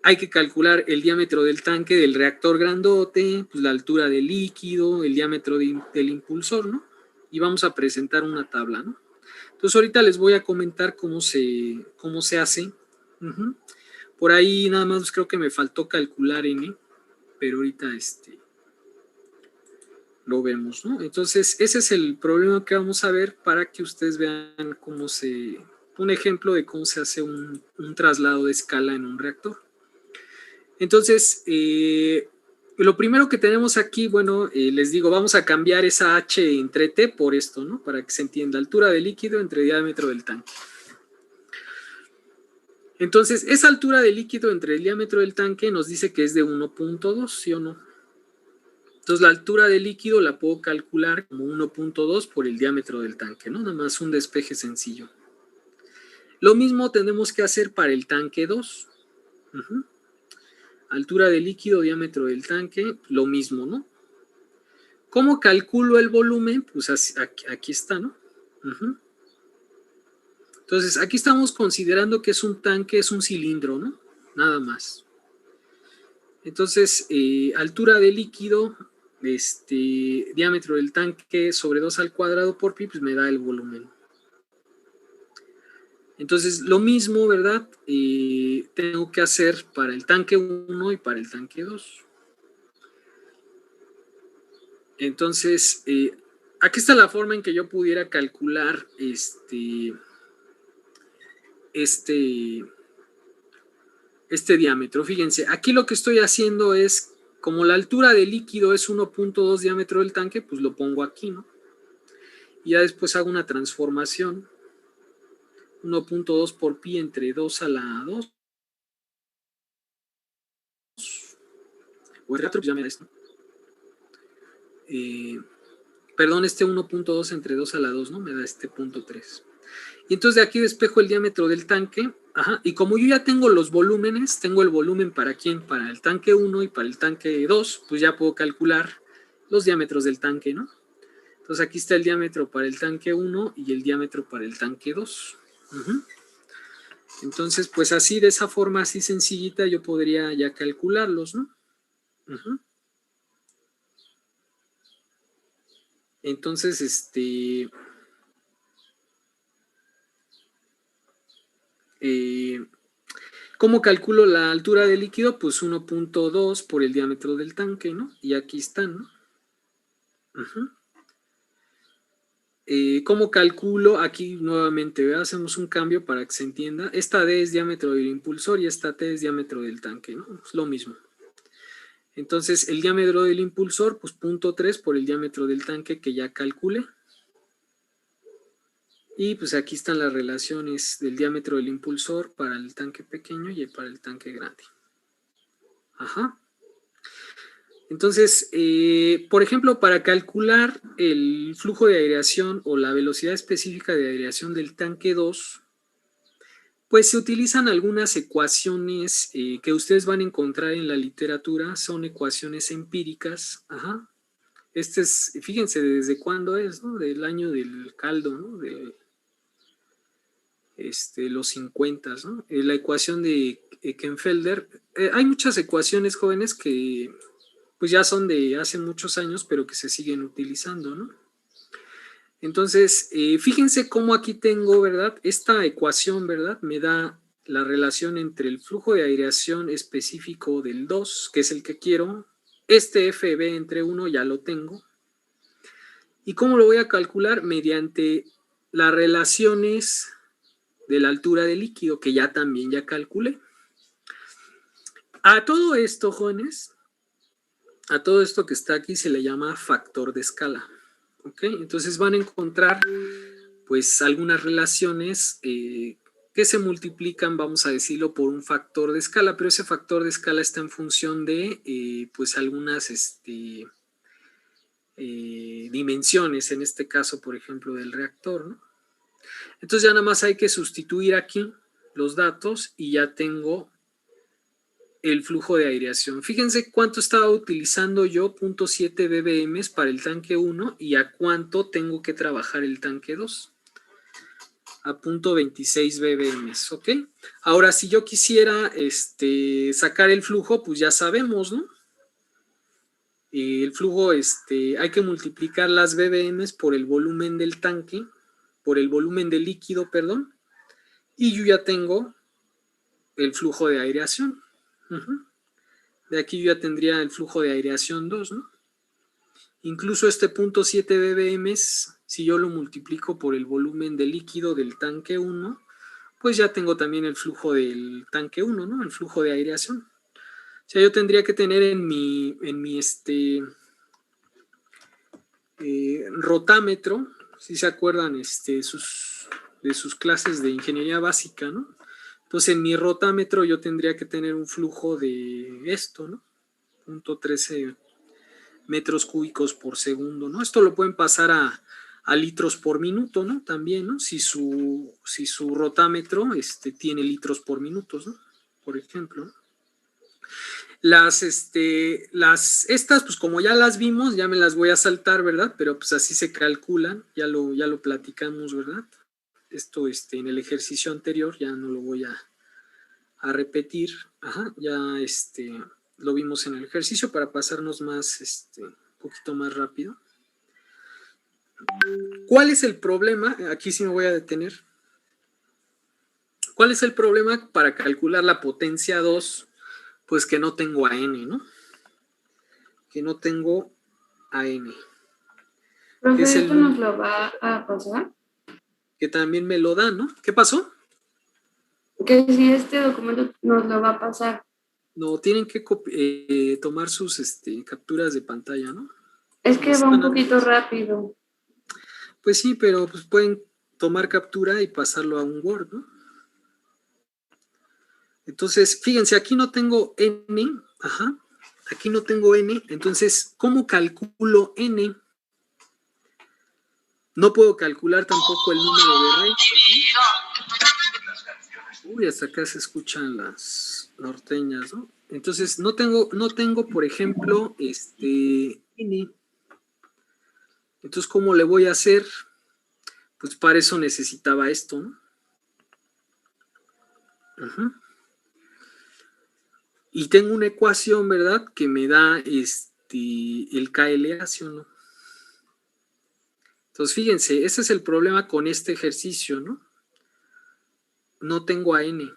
Hay que calcular el diámetro del tanque del reactor grandote, pues la altura del líquido, el diámetro del impulsor, ¿no? Y vamos a presentar una tabla, ¿no? Entonces ahorita les voy a comentar cómo se hace. Por ahí nada más creo que me faltó calcular N, pero ahorita lo vemos, ¿no? Entonces ese es el problema que vamos a ver para que ustedes vean un ejemplo de cómo se hace un traslado de escala en un reactor. Entonces, lo primero que tenemos aquí, bueno, les digo, vamos a cambiar esa H entre T por esto, ¿no? Para que se entienda, altura del líquido entre diámetro del tanque. Entonces, esa altura del líquido entre el diámetro del tanque nos dice que es de 1.2, ¿sí o no? Entonces, la altura del líquido la puedo calcular como 1.2 por el diámetro del tanque, ¿no? Nada más un despeje sencillo. Lo mismo tenemos que hacer para el tanque 2. Altura del líquido, diámetro del tanque, lo mismo, ¿no? ¿Cómo calculo el volumen? Pues aquí está, ¿no? Entonces, aquí estamos considerando que es un tanque, es un cilindro, ¿no? Nada más. Entonces, altura del líquido, diámetro del tanque sobre 2 al cuadrado por pi, pues me da el volumen. Entonces, lo mismo, ¿verdad? Tengo que hacer para el tanque 1 y para el tanque 2. Entonces, aquí está la forma en que yo pudiera calcular este diámetro. Fíjense, aquí lo que estoy haciendo es, como la altura del líquido es 1.2 diámetro del tanque, pues lo pongo aquí, ¿no? Y ya después hago una transformación. 1.2 por pi entre 2 a la 2. O el reactor, pues ya me da esto. Perdón, 1.2 entre 2 a la 2, ¿no? Me da punto 3. Y entonces de aquí despejo el diámetro del tanque. Y como yo ya tengo los volúmenes, tengo el volumen para quién, para el tanque 1 y para el tanque 2, pues ya puedo calcular los diámetros del tanque, ¿no? Entonces aquí está el diámetro para el tanque 1 y el diámetro para el tanque 2. Entonces, pues así, de esa forma así sencillita, yo podría ya calcularlos, ¿no? Entonces, ¿cómo calculo la altura del líquido? Pues 1.2 por el diámetro del tanque, ¿no? Y aquí están, ¿no? ¿Cómo calculo? Aquí nuevamente, ¿verdad? Hacemos un cambio para que se entienda. Esta D es diámetro del impulsor y esta T es diámetro del tanque, ¿no? Es lo mismo. Entonces, el diámetro del impulsor, pues 0.3 por el diámetro del tanque que ya calculé. Y pues aquí están las relaciones del diámetro del impulsor para el tanque pequeño y para el tanque grande. Entonces, por ejemplo, para calcular el flujo de aireación o la velocidad específica de aireación del tanque 2, pues se utilizan algunas ecuaciones que ustedes van a encontrar en la literatura, son ecuaciones empíricas. Ajá. Este es, fíjense desde cuándo es, ¿no? Del año del caldo, ¿no? De los 50, ¿no? La ecuación de Kenfelder. Hay muchas ecuaciones, jóvenes, que pues ya son de hace muchos años, pero que se siguen utilizando, ¿no? Entonces, fíjense cómo aquí tengo, ¿verdad? Esta ecuación, ¿verdad? Me da la relación entre el flujo de aireación específico del 2, que es el que quiero, este FB entre 1 ya lo tengo. ¿Y cómo lo voy a calcular? Mediante las relaciones de la altura del líquido, que ya también ya calculé. A todo esto, jóvenes, a todo esto que está aquí se le llama factor de escala. ¿Ok? Entonces van a encontrar pues algunas relaciones que se multiplican, vamos a decirlo, por un factor de escala, pero ese factor de escala está en función de pues algunas dimensiones, en este caso, por ejemplo, del reactor, ¿no? Entonces ya nada más hay que sustituir aquí los datos y ya tengo el flujo de aireación. Fíjense cuánto estaba utilizando yo, 0.7 bbm para el tanque 1 y a cuánto tengo que trabajar el tanque 2. A 0.26 bbm, ¿ok? Ahora, si yo quisiera sacar el flujo, pues ya sabemos, ¿no? El flujo, hay que multiplicar las bbm por el volumen del tanque, por el volumen del líquido, perdón, y yo ya tengo el flujo de aireación. De aquí yo ya tendría el flujo de aireación 2, ¿no? Incluso este 0.7 bbm, si yo lo multiplico por el volumen de líquido del tanque 1, pues ya tengo también el flujo del tanque 1, ¿no? El flujo de aireación. O sea, yo tendría que tener en mi rotámetro, si se acuerdan de sus clases de ingeniería básica, ¿no? Entonces en mi rotámetro yo tendría que tener un flujo de esto, ¿no? 0.13 metros cúbicos por segundo, ¿no? Esto lo pueden pasar a litros por minuto, ¿no? También, ¿no? Si su rotámetro tiene litros por minutos, ¿no? Por ejemplo. Estas, pues como ya las vimos, ya me las voy a saltar, ¿verdad? Pero pues así se calculan, ya lo platicamos, ¿verdad? Esto en el ejercicio anterior, ya no lo voy a repetir. Ajá, ya lo vimos en el ejercicio para pasarnos más, un poquito más rápido. ¿Cuál es el problema? Aquí sí me voy a detener. ¿Cuál es el problema para calcular la potencia 2? Pues que no tengo a n, ¿no? Que no tengo a n. Profe, ¿esto nos lo va a pasar? Que también me lo da, ¿no? ¿Qué pasó? Que si este documento nos lo va a pasar. No, tienen que tomar sus capturas de pantalla, ¿no? Es que va un poquito rápido. Pues sí, pero pues pueden tomar captura y pasarlo a un Word, ¿no? Entonces, fíjense, aquí no tengo n, ajá, aquí no tengo n, entonces, ¿cómo calculo n? No puedo calcular tampoco el número de Rey. Uy, hasta acá se escuchan las norteñas, ¿no? Entonces, no tengo, por ejemplo, n. Entonces, ¿cómo le voy a hacer? Pues para eso necesitaba esto, ¿no? Ajá. Y tengo una ecuación, ¿verdad? Que me da el KLA, ¿sí o no? Entonces, fíjense, ese es el problema con este ejercicio, ¿no? No tengo a n.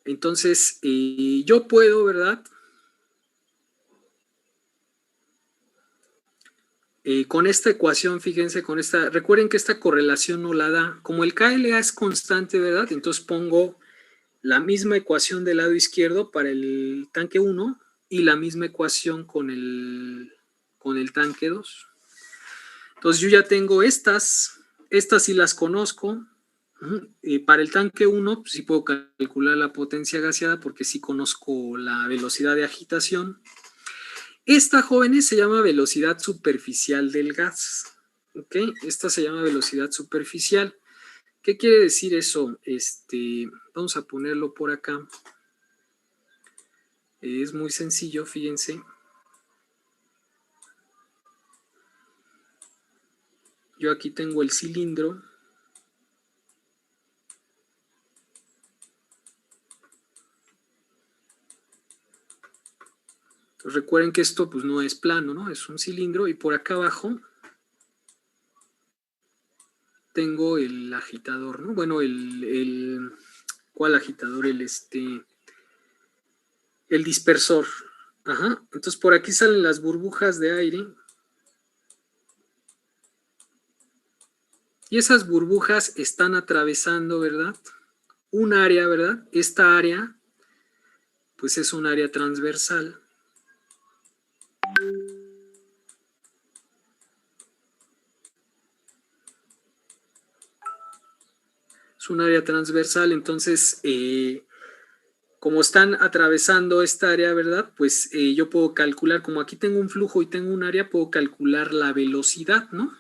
Entonces, yo puedo, ¿verdad? Con esta ecuación, fíjense, recuerden que esta correlación no la da. Como el KLA es constante, ¿verdad? Entonces pongo la misma ecuación del lado izquierdo para el tanque 1 y la misma ecuación con el tanque 2. Entonces yo ya tengo estas sí las conozco, Para el tanque 1, pues sí puedo calcular la potencia gaseada porque sí conozco la velocidad de agitación. Esta, jóvenes, se llama velocidad superficial del gas. ¿Ok? Esta se llama velocidad superficial. ¿Qué quiere decir eso? Vamos a ponerlo por acá. Es muy sencillo, fíjense. Yo aquí tengo el cilindro. Entonces, recuerden que esto pues no es plano, ¿no? Es un cilindro y por acá abajo tengo el agitador, ¿no? Bueno, ¿cuál agitador? El dispersor. Ajá. Entonces por aquí salen las burbujas de aire. Y esas burbujas están atravesando, ¿verdad? Un área, ¿verdad? Esta área, pues es un área transversal. Es un área transversal, entonces, como están atravesando esta área, ¿verdad? Pues yo puedo calcular, como aquí tengo un flujo y tengo un área, puedo calcular la velocidad, ¿no?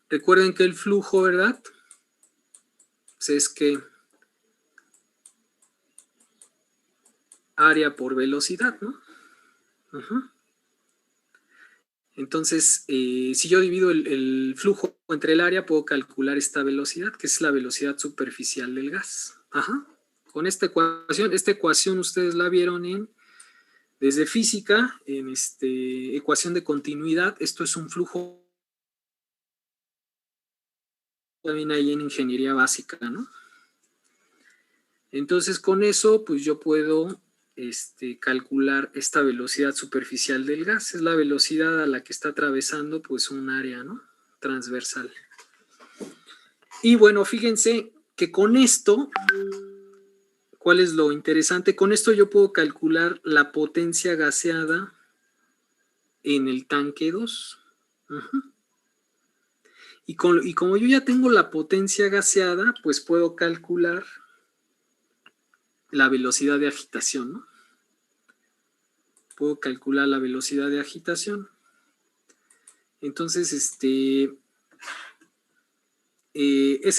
Recuerden que el flujo, ¿verdad? Pues es que área por velocidad, ¿no? Entonces, si yo divido el flujo entre el área, puedo calcular esta velocidad, que es la velocidad superficial del gas. Ajá. Con esta ecuación ustedes la vieron desde física, en ecuación de continuidad. Esto es un flujo también ahí en ingeniería básica, ¿no? Entonces, con eso, pues yo puedo calcular esta velocidad superficial del gas. Es la velocidad a la que está atravesando pues un área, ¿no? Transversal. Y bueno, fíjense que con esto, ¿cuál es lo interesante? Con esto yo puedo calcular la potencia gaseada en el tanque 2. Y como yo ya tengo la potencia gaseada, pues puedo calcular la velocidad de agitación, ¿no? Puedo calcular la velocidad de agitación. Entonces, esa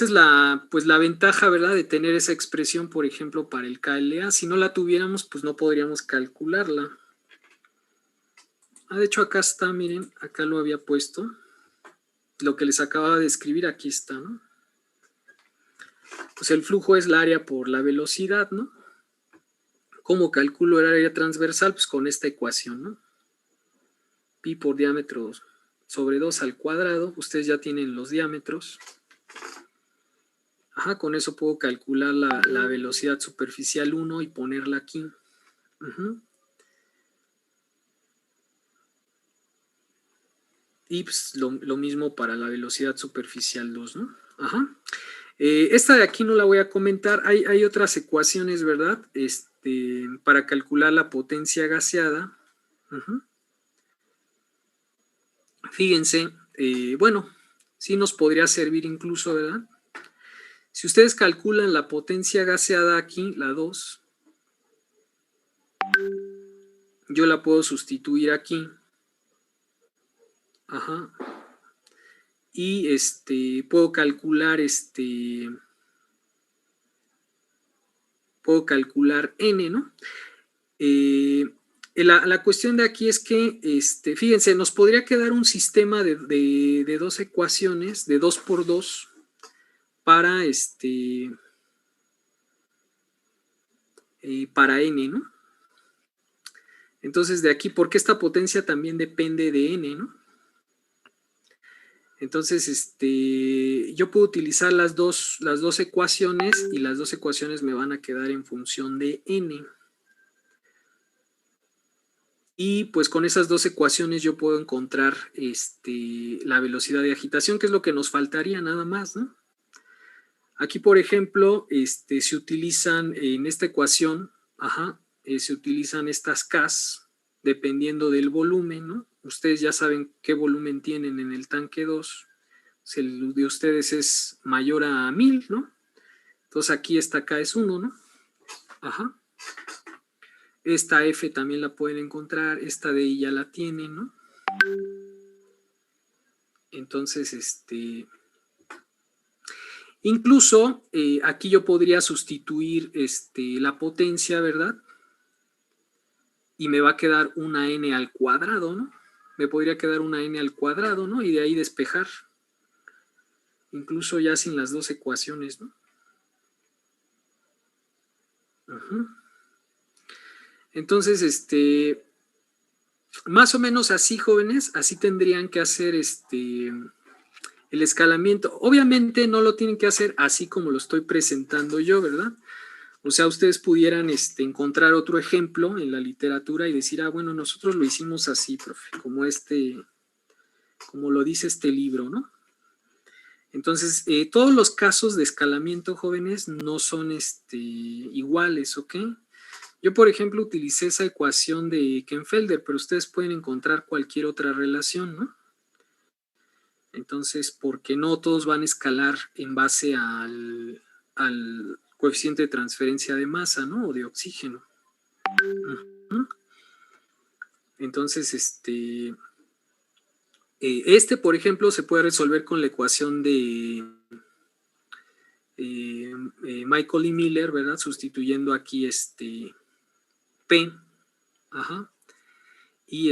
es la ventaja, ¿verdad? De tener esa expresión, por ejemplo, para el KLA. Si no la tuviéramos, pues no podríamos calcularla. De hecho, acá está, miren, acá lo había puesto. Lo que les acababa de escribir, aquí está, ¿no? Pues el flujo es la área por la velocidad, ¿no? ¿Cómo calculo el área transversal? Pues con esta ecuación, ¿no? Pi por diámetro sobre 2 al cuadrado. Ustedes ya tienen los diámetros. Ajá, con eso puedo calcular la velocidad superficial 1 y ponerla aquí. Y pues lo mismo para la velocidad superficial 2, ¿no? Ajá. Esta de aquí no la voy a comentar. Hay otras ecuaciones, ¿verdad? Para calcular la potencia gaseada. Fíjense, bueno, sí nos podría servir incluso, ¿verdad? Si ustedes calculan la potencia gaseada aquí, la 2, yo la puedo sustituir aquí. Ajá. Y puedo calcular n, ¿no? La cuestión de aquí es que, fíjense, nos podría quedar un sistema de dos ecuaciones, de 2 por 2, para para n, ¿no? Entonces, de aquí, porque esta potencia también depende de n, ¿no? Entonces, yo puedo utilizar las dos ecuaciones y las dos ecuaciones me van a quedar en función de n. Y pues con esas dos ecuaciones yo puedo encontrar la velocidad de agitación, que es lo que nos faltaría nada más, ¿no? Aquí, por ejemplo, se utilizan en esta ecuación, se utilizan estas Ks dependiendo del volumen, ¿no? Ustedes ya saben qué volumen tienen en el tanque 2. Si el de ustedes es mayor a 1000, ¿no? Entonces aquí esta K es 1, ¿no? Ajá. Esta F también la pueden encontrar, esta de I ya la tienen, ¿no? Entonces, incluso aquí yo podría sustituir la potencia, ¿verdad? Y me va a quedar una n al cuadrado, ¿no? Me podría quedar una n al cuadrado, ¿no? Y de ahí despejar. Incluso ya sin las dos ecuaciones, ¿no? Uh-huh. Entonces, más o menos así, jóvenes, así tendrían que hacer el escalamiento. Obviamente no lo tienen que hacer así como lo estoy presentando yo, ¿verdad? O sea, ustedes pudieran encontrar otro ejemplo en la literatura y decir, ah, bueno, nosotros lo hicimos así, profe, como lo dice este libro, ¿no? Entonces, todos los casos de escalamiento, jóvenes, no son iguales, ¿ok? Yo, por ejemplo, utilicé esa ecuación de Kenfelder, pero ustedes pueden encontrar cualquier otra relación, ¿no? Entonces, porque no todos van a escalar en base al coeficiente de transferencia de masa, ¿no? O de oxígeno. Uh-huh. Entonces, por ejemplo, se puede resolver con la ecuación de Michael y Miller, ¿verdad? Sustituyendo aquí P, ajá, y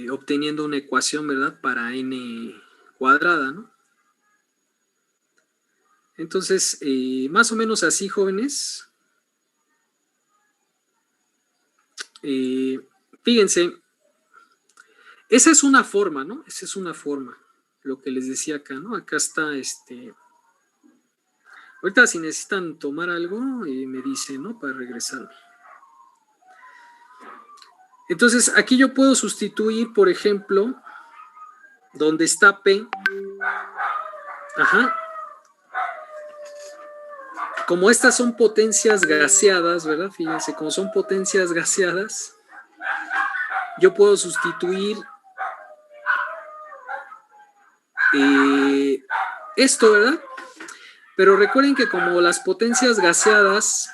obteniendo una ecuación, ¿verdad? Para n cuadrada, ¿no? Entonces, más o menos así, jóvenes. Fíjense, esa es una forma, ¿no? Esa es una forma, lo que les decía acá, ¿no? Acá está, ahorita si necesitan tomar algo, me dicen, ¿no? Para regresar. Entonces, aquí yo puedo sustituir, por ejemplo, donde está P, ajá, como estas son potencias gaseadas, ¿verdad? Fíjense, como son potencias gaseadas, yo puedo sustituir esto, ¿verdad? Pero recuerden que como las potencias gaseadas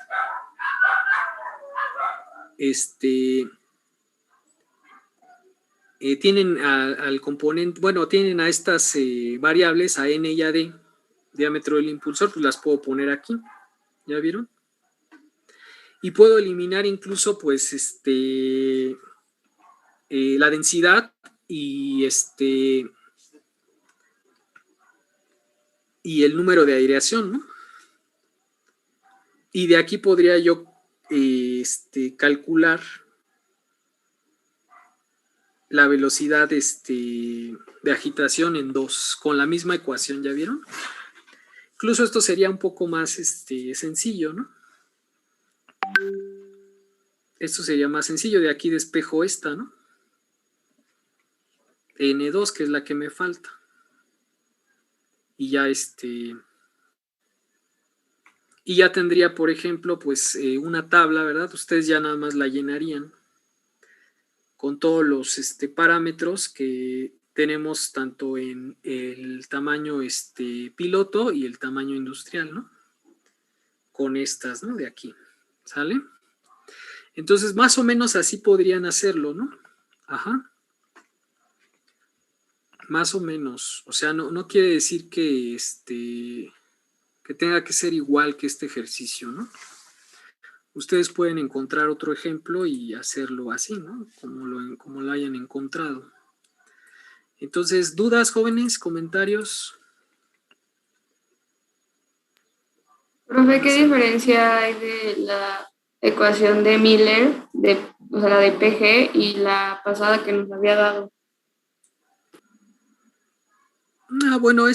tienen al componente, bueno, tienen a estas variables, a n y a d, diámetro del impulsor, pues las puedo poner aquí, ¿ya vieron? Y puedo eliminar incluso, pues, la densidad y y el número de aireación, ¿no? Y de aquí podría yo calcular la velocidad de agitación en 2 con la misma ecuación, ¿ya vieron? Incluso esto sería un poco más sencillo, ¿no? Esto sería más sencillo, de aquí despejo esta, ¿no? N2, que es la que me falta. Y ya y ya tendría, por ejemplo, pues una tabla, ¿verdad? Ustedes ya nada más la llenarían con todos los parámetros que tenemos tanto en el tamaño piloto y el tamaño industrial, ¿no? Con estas, ¿no? De aquí, ¿sale? Entonces, más o menos así podrían hacerlo, ¿no? Ajá. Más o menos. O sea, no quiere decir que que tenga que ser igual que este ejercicio, ¿no? Ustedes pueden encontrar otro ejemplo y hacerlo así, ¿no? Como lo hayan encontrado. Entonces, ¿dudas, jóvenes? ¿Comentarios? Profe, ¿qué diferencia hay de la ecuación de Miller, o sea, la de PG y la pasada que nos había dado? Bueno,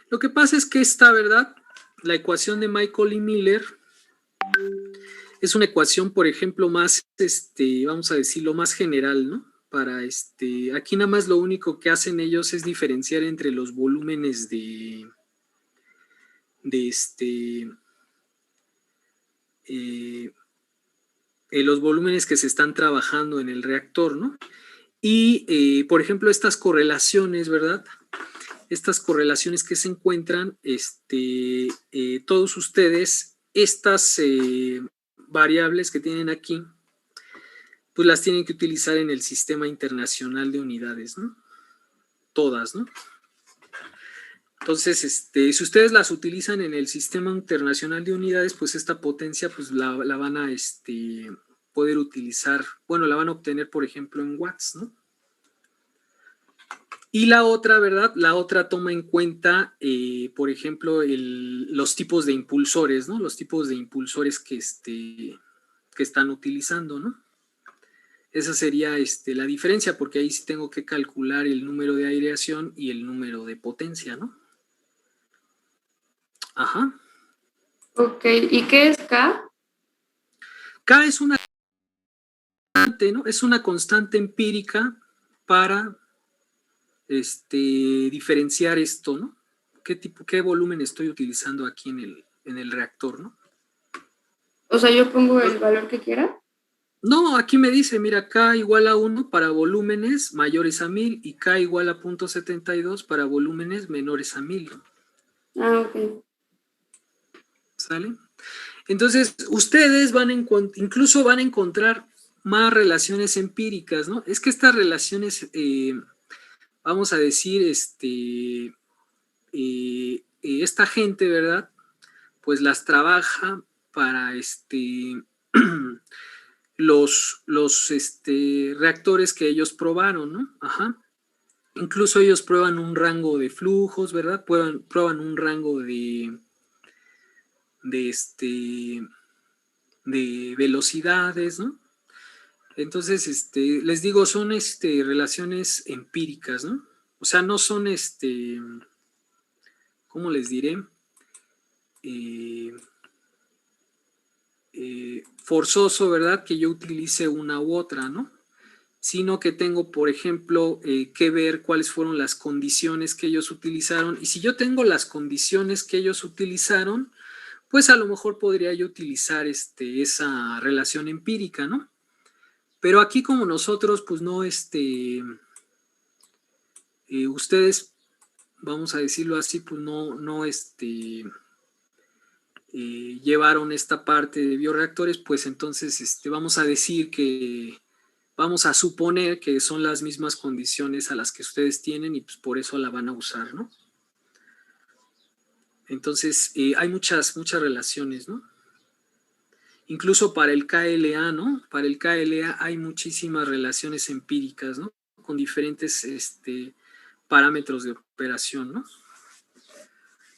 lo que pasa es que esta, ¿verdad? La ecuación de Michael y Miller es una ecuación, por ejemplo, más, vamos a decirlo, más general, ¿no? Para aquí nada más lo único que hacen ellos es diferenciar entre los volúmenes de los volúmenes que se están trabajando en el reactor, ¿no? Y, por ejemplo, estas correlaciones, ¿verdad? Estas correlaciones que se encuentran, todos ustedes, estas variables que tienen aquí, pues las tienen que utilizar en el Sistema Internacional de Unidades, ¿no? Todas, ¿no? Entonces, si ustedes las utilizan en el Sistema Internacional de Unidades, pues esta potencia pues la van a poder utilizar, bueno, la van a obtener, por ejemplo, en watts, ¿no? Y la otra, ¿verdad? La otra toma en cuenta, por ejemplo, los tipos de impulsores, ¿no? Los tipos de impulsores que están utilizando, ¿no? Esa sería la diferencia, porque ahí sí tengo que calcular el número de aireación y el número de potencia, ¿no? Ajá. Ok, ¿y qué es K? K es una constante, ¿no? Es una constante empírica para diferenciar esto, ¿no? ¿Qué volumen estoy utilizando aquí en el reactor, ¿no? O sea, yo pongo el valor que quiera. No, aquí me dice, mira, K igual a 1 para volúmenes mayores a 1000 y K igual a 0.72 para volúmenes menores a 1000. Ah, ok. ¿Sale? Entonces, ustedes incluso van a encontrar más relaciones empíricas, ¿no? Es que estas relaciones, vamos a decir, esta gente, ¿verdad? Pues las trabaja para los reactores que ellos probaron, ¿no? Ajá. Incluso ellos prueban un rango de flujos, ¿verdad? Prueban un rango de velocidades, ¿no? Entonces, les digo, son relaciones empíricas, ¿no? O sea, no son ¿cómo les diré? Forzoso, ¿verdad? Que yo utilice una u otra, ¿no? Sino que tengo, por ejemplo, que ver cuáles fueron las condiciones que ellos utilizaron. Y si yo tengo las condiciones que ellos utilizaron, pues a lo mejor podría yo utilizar esa relación empírica, ¿no? Pero aquí como nosotros, pues no, ustedes, vamos a decirlo así, pues no, llevaron esta parte de bioreactores, pues entonces vamos a decir que, vamos a suponer que son las mismas condiciones a las que ustedes tienen y pues por eso la van a usar, ¿no? Entonces, hay muchas relaciones, ¿no? Incluso para el KLA, ¿no? Para el KLA hay muchísimas relaciones empíricas, ¿no? Con diferentes parámetros de operación, ¿no?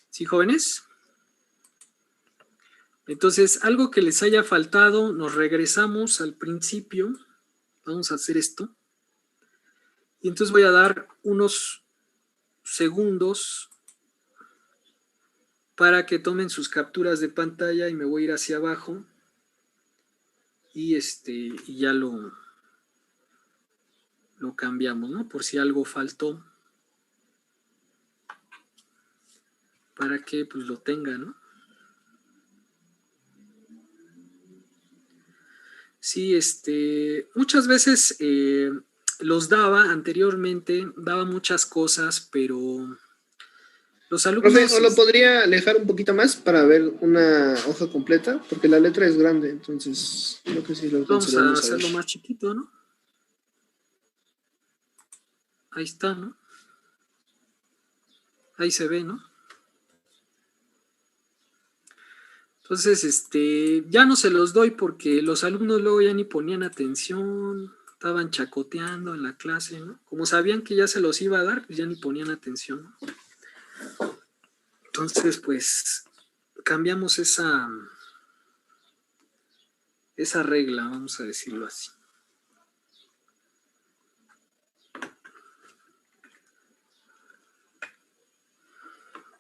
¿Sí, jóvenes? Entonces, algo que les haya faltado, nos regresamos al principio. Vamos a hacer esto. Y entonces voy a dar unos segundos para que tomen sus capturas de pantalla y me voy a ir hacia abajo. Y ya lo cambiamos, ¿no? Por si algo faltó. Para que pues lo tengan, ¿no? Sí, muchas veces los daba anteriormente, daba muchas cosas, pero los alumnos... Profe, ¿o lo podría alejar un poquito más para ver una hoja completa? Porque la letra es grande, entonces creo que sí lo Vamos a alcanzaremos hacerlo ver. más chiquito, ¿no? Ahí está, ¿no? Ahí se ve, ¿no? Entonces, ya no se los doy porque los alumnos luego ya ni ponían atención, estaban chacoteando en la clase, ¿no? Como sabían que ya se los iba a dar, pues ya ni ponían atención, ¿no? Entonces, pues, cambiamos esa regla, vamos a decirlo así.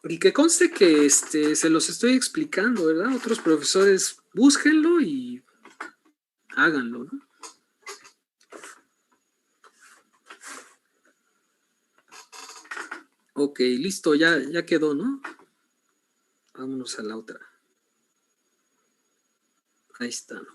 Y que conste que se los estoy explicando, ¿verdad? Otros profesores, búsquenlo y háganlo, ¿no? Ok, listo, ya quedó, ¿no? Vámonos a la otra. Ahí está, ¿no?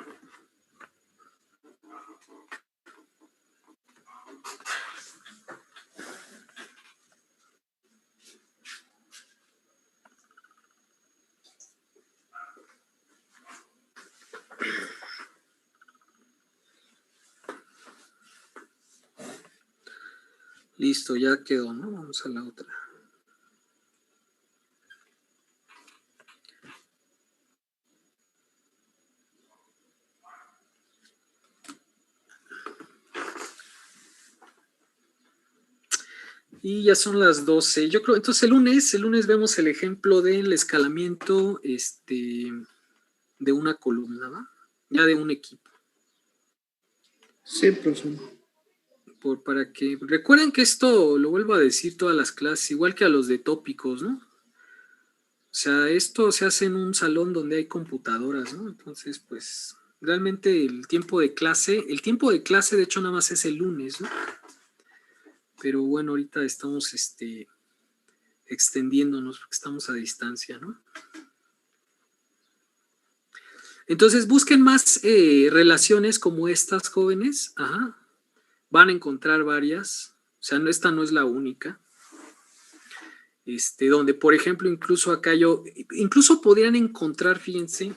Listo, ya quedó, ¿no? Vamos a la otra. Y ya son las 12. Yo creo, entonces el lunes vemos el ejemplo del escalamiento de una columna, ¿va? Ya de un equipo. Sí, profe. Para que recuerden que esto lo vuelvo a decir todas las clases, igual que a los de tópicos, ¿no? O sea, esto se hace en un salón donde hay computadoras, ¿no? Entonces, pues, realmente el tiempo de clase de hecho nada más es el lunes, ¿no? Pero bueno, ahorita estamos extendiéndonos porque estamos a distancia, ¿no? Entonces, busquen más relaciones como estas, jóvenes. Ajá. Van a encontrar varias. O sea, esta no es la única. Donde, por ejemplo, incluso podrían encontrar, fíjense,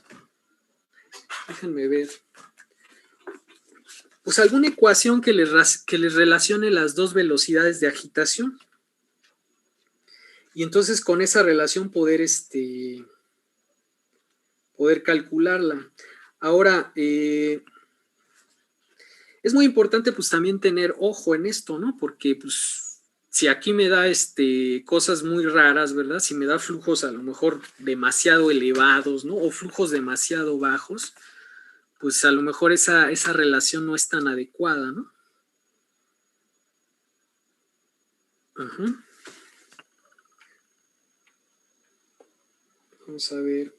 déjenme ver, pues alguna ecuación que les relacione las dos velocidades de agitación. Y entonces con esa relación poder calcularla. Ahora, es muy importante pues también tener ojo en esto, ¿no? Porque pues si aquí me da cosas muy raras, ¿verdad? Si me da flujos a lo mejor demasiado elevados, ¿no? O flujos demasiado bajos, pues a lo mejor esa relación no es tan adecuada, ¿no? Uh-huh. Vamos a ver.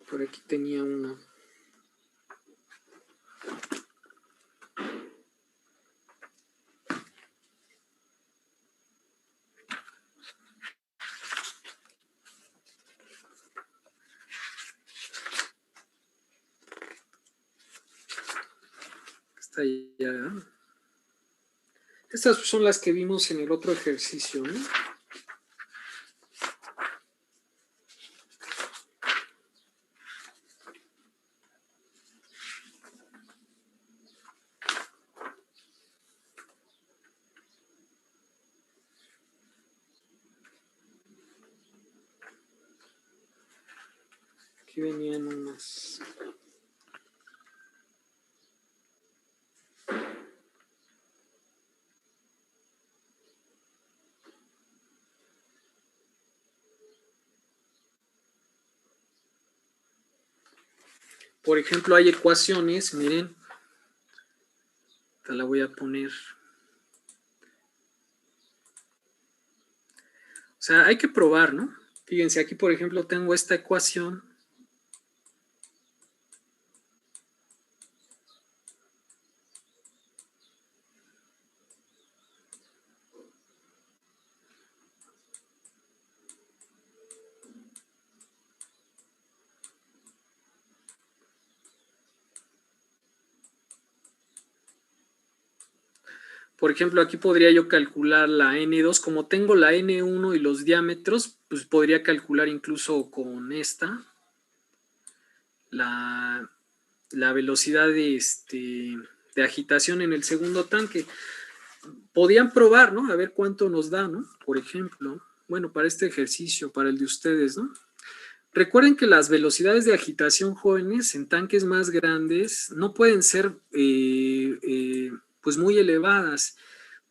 Por aquí tenía una. Está ya. Estas son las que vimos en el otro ejercicio, ¿no? Aquí venían unas. Por ejemplo, hay ecuaciones, miren. Esta la voy a poner. O sea, hay que probar, ¿no? Fíjense, aquí por ejemplo tengo esta ecuación. Por ejemplo, aquí podría yo calcular la N2. Como tengo la N1 y los diámetros, pues podría calcular incluso con esta la velocidad de agitación en el segundo tanque. Podían probar, ¿no? A ver cuánto nos da, ¿no? Por ejemplo, bueno, para este ejercicio, para el de ustedes, ¿no? Recuerden que las velocidades de agitación, jóvenes, en tanques más grandes no pueden ser pues muy elevadas.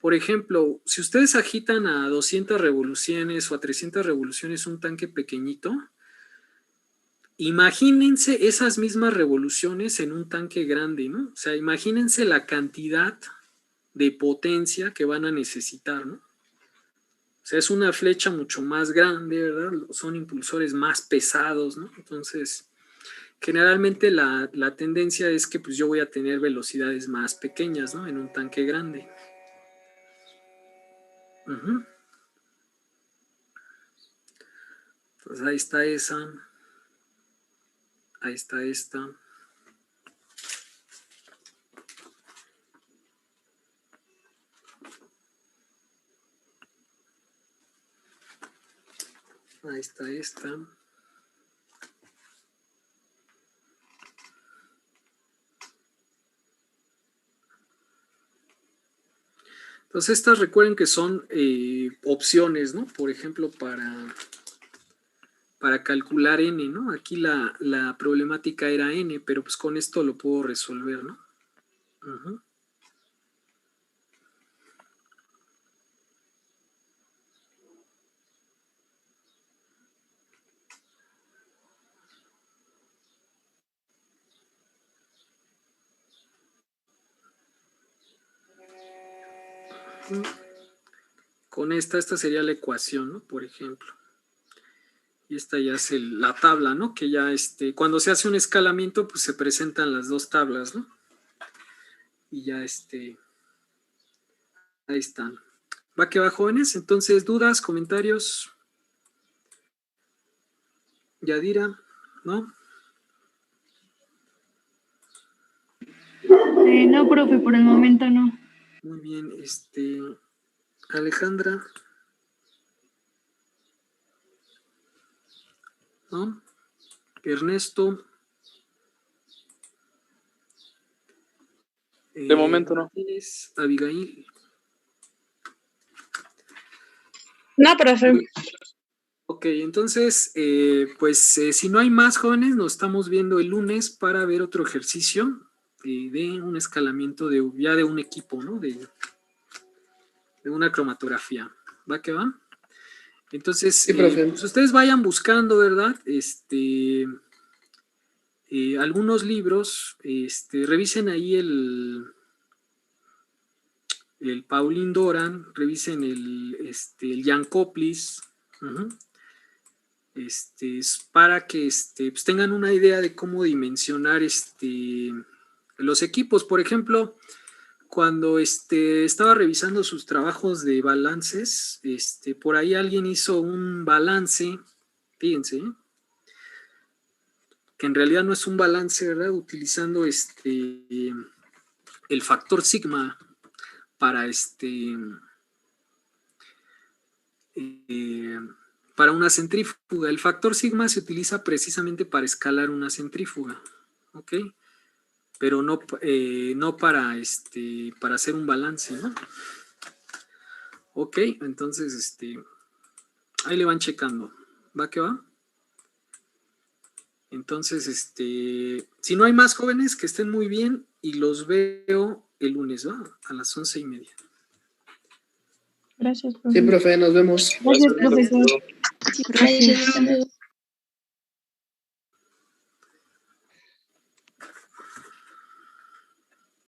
Por ejemplo, si ustedes agitan a 200 revoluciones o a 300 revoluciones un tanque pequeñito, imagínense esas mismas revoluciones en un tanque grande, ¿no? O sea, imagínense la cantidad de potencia que van a necesitar, ¿no? O sea, es una flecha mucho más grande, ¿verdad? Son impulsores más pesados, ¿no? Entonces, generalmente la tendencia es que pues yo voy a tener velocidades más pequeñas, ¿no? En un tanque grande. Uh-huh. Entonces ahí está esa. Ahí está esta. Ahí está esta. Entonces, estas recuerden que son opciones, ¿no? Por ejemplo, para calcular n, ¿no? Aquí la problemática era n, pero pues con esto lo puedo resolver, ¿no? Uh-huh. Con esta sería la ecuación, ¿no? Por ejemplo. Y esta ya es la tabla, ¿no? Que ya cuando se hace un escalamiento, pues se presentan las dos tablas, ¿no? Y ya ahí están. ¿Va que va, jóvenes? Entonces, ¿dudas, comentarios? Yadira, ¿no? No, profe, por el momento no. Muy bien, Alejandra, ¿no? Ernesto. De momento no. Abigail. No, profe. Ok, entonces, si no hay más, jóvenes, nos estamos viendo el lunes para ver otro ejercicio de un escalamiento ya de un equipo, ¿no? De una cromatografía. ¿Va que va? Entonces, sí, profe. pues ustedes vayan buscando, ¿verdad? Algunos libros, revisen ahí el Pauline Doran, revisen el Jan Koplis, para que pues tengan una idea de cómo dimensionar los equipos. Por ejemplo, cuando estaba revisando sus trabajos de balances, por ahí alguien hizo un balance, fíjense, que en realidad no es un balance, ¿verdad? Utilizando el factor sigma para para una centrífuga. El factor sigma se utiliza precisamente para escalar una centrífuga, ¿ok? Pero no para hacer un balance, ¿no? Ok, entonces ahí le van checando. ¿Va que va? Entonces, si no hay más, jóvenes, que estén muy bien y los veo el lunes, ¿va? A las 11:30. Gracias, profe. Sí, profe, nos vemos. Gracias, profesor. Gracias.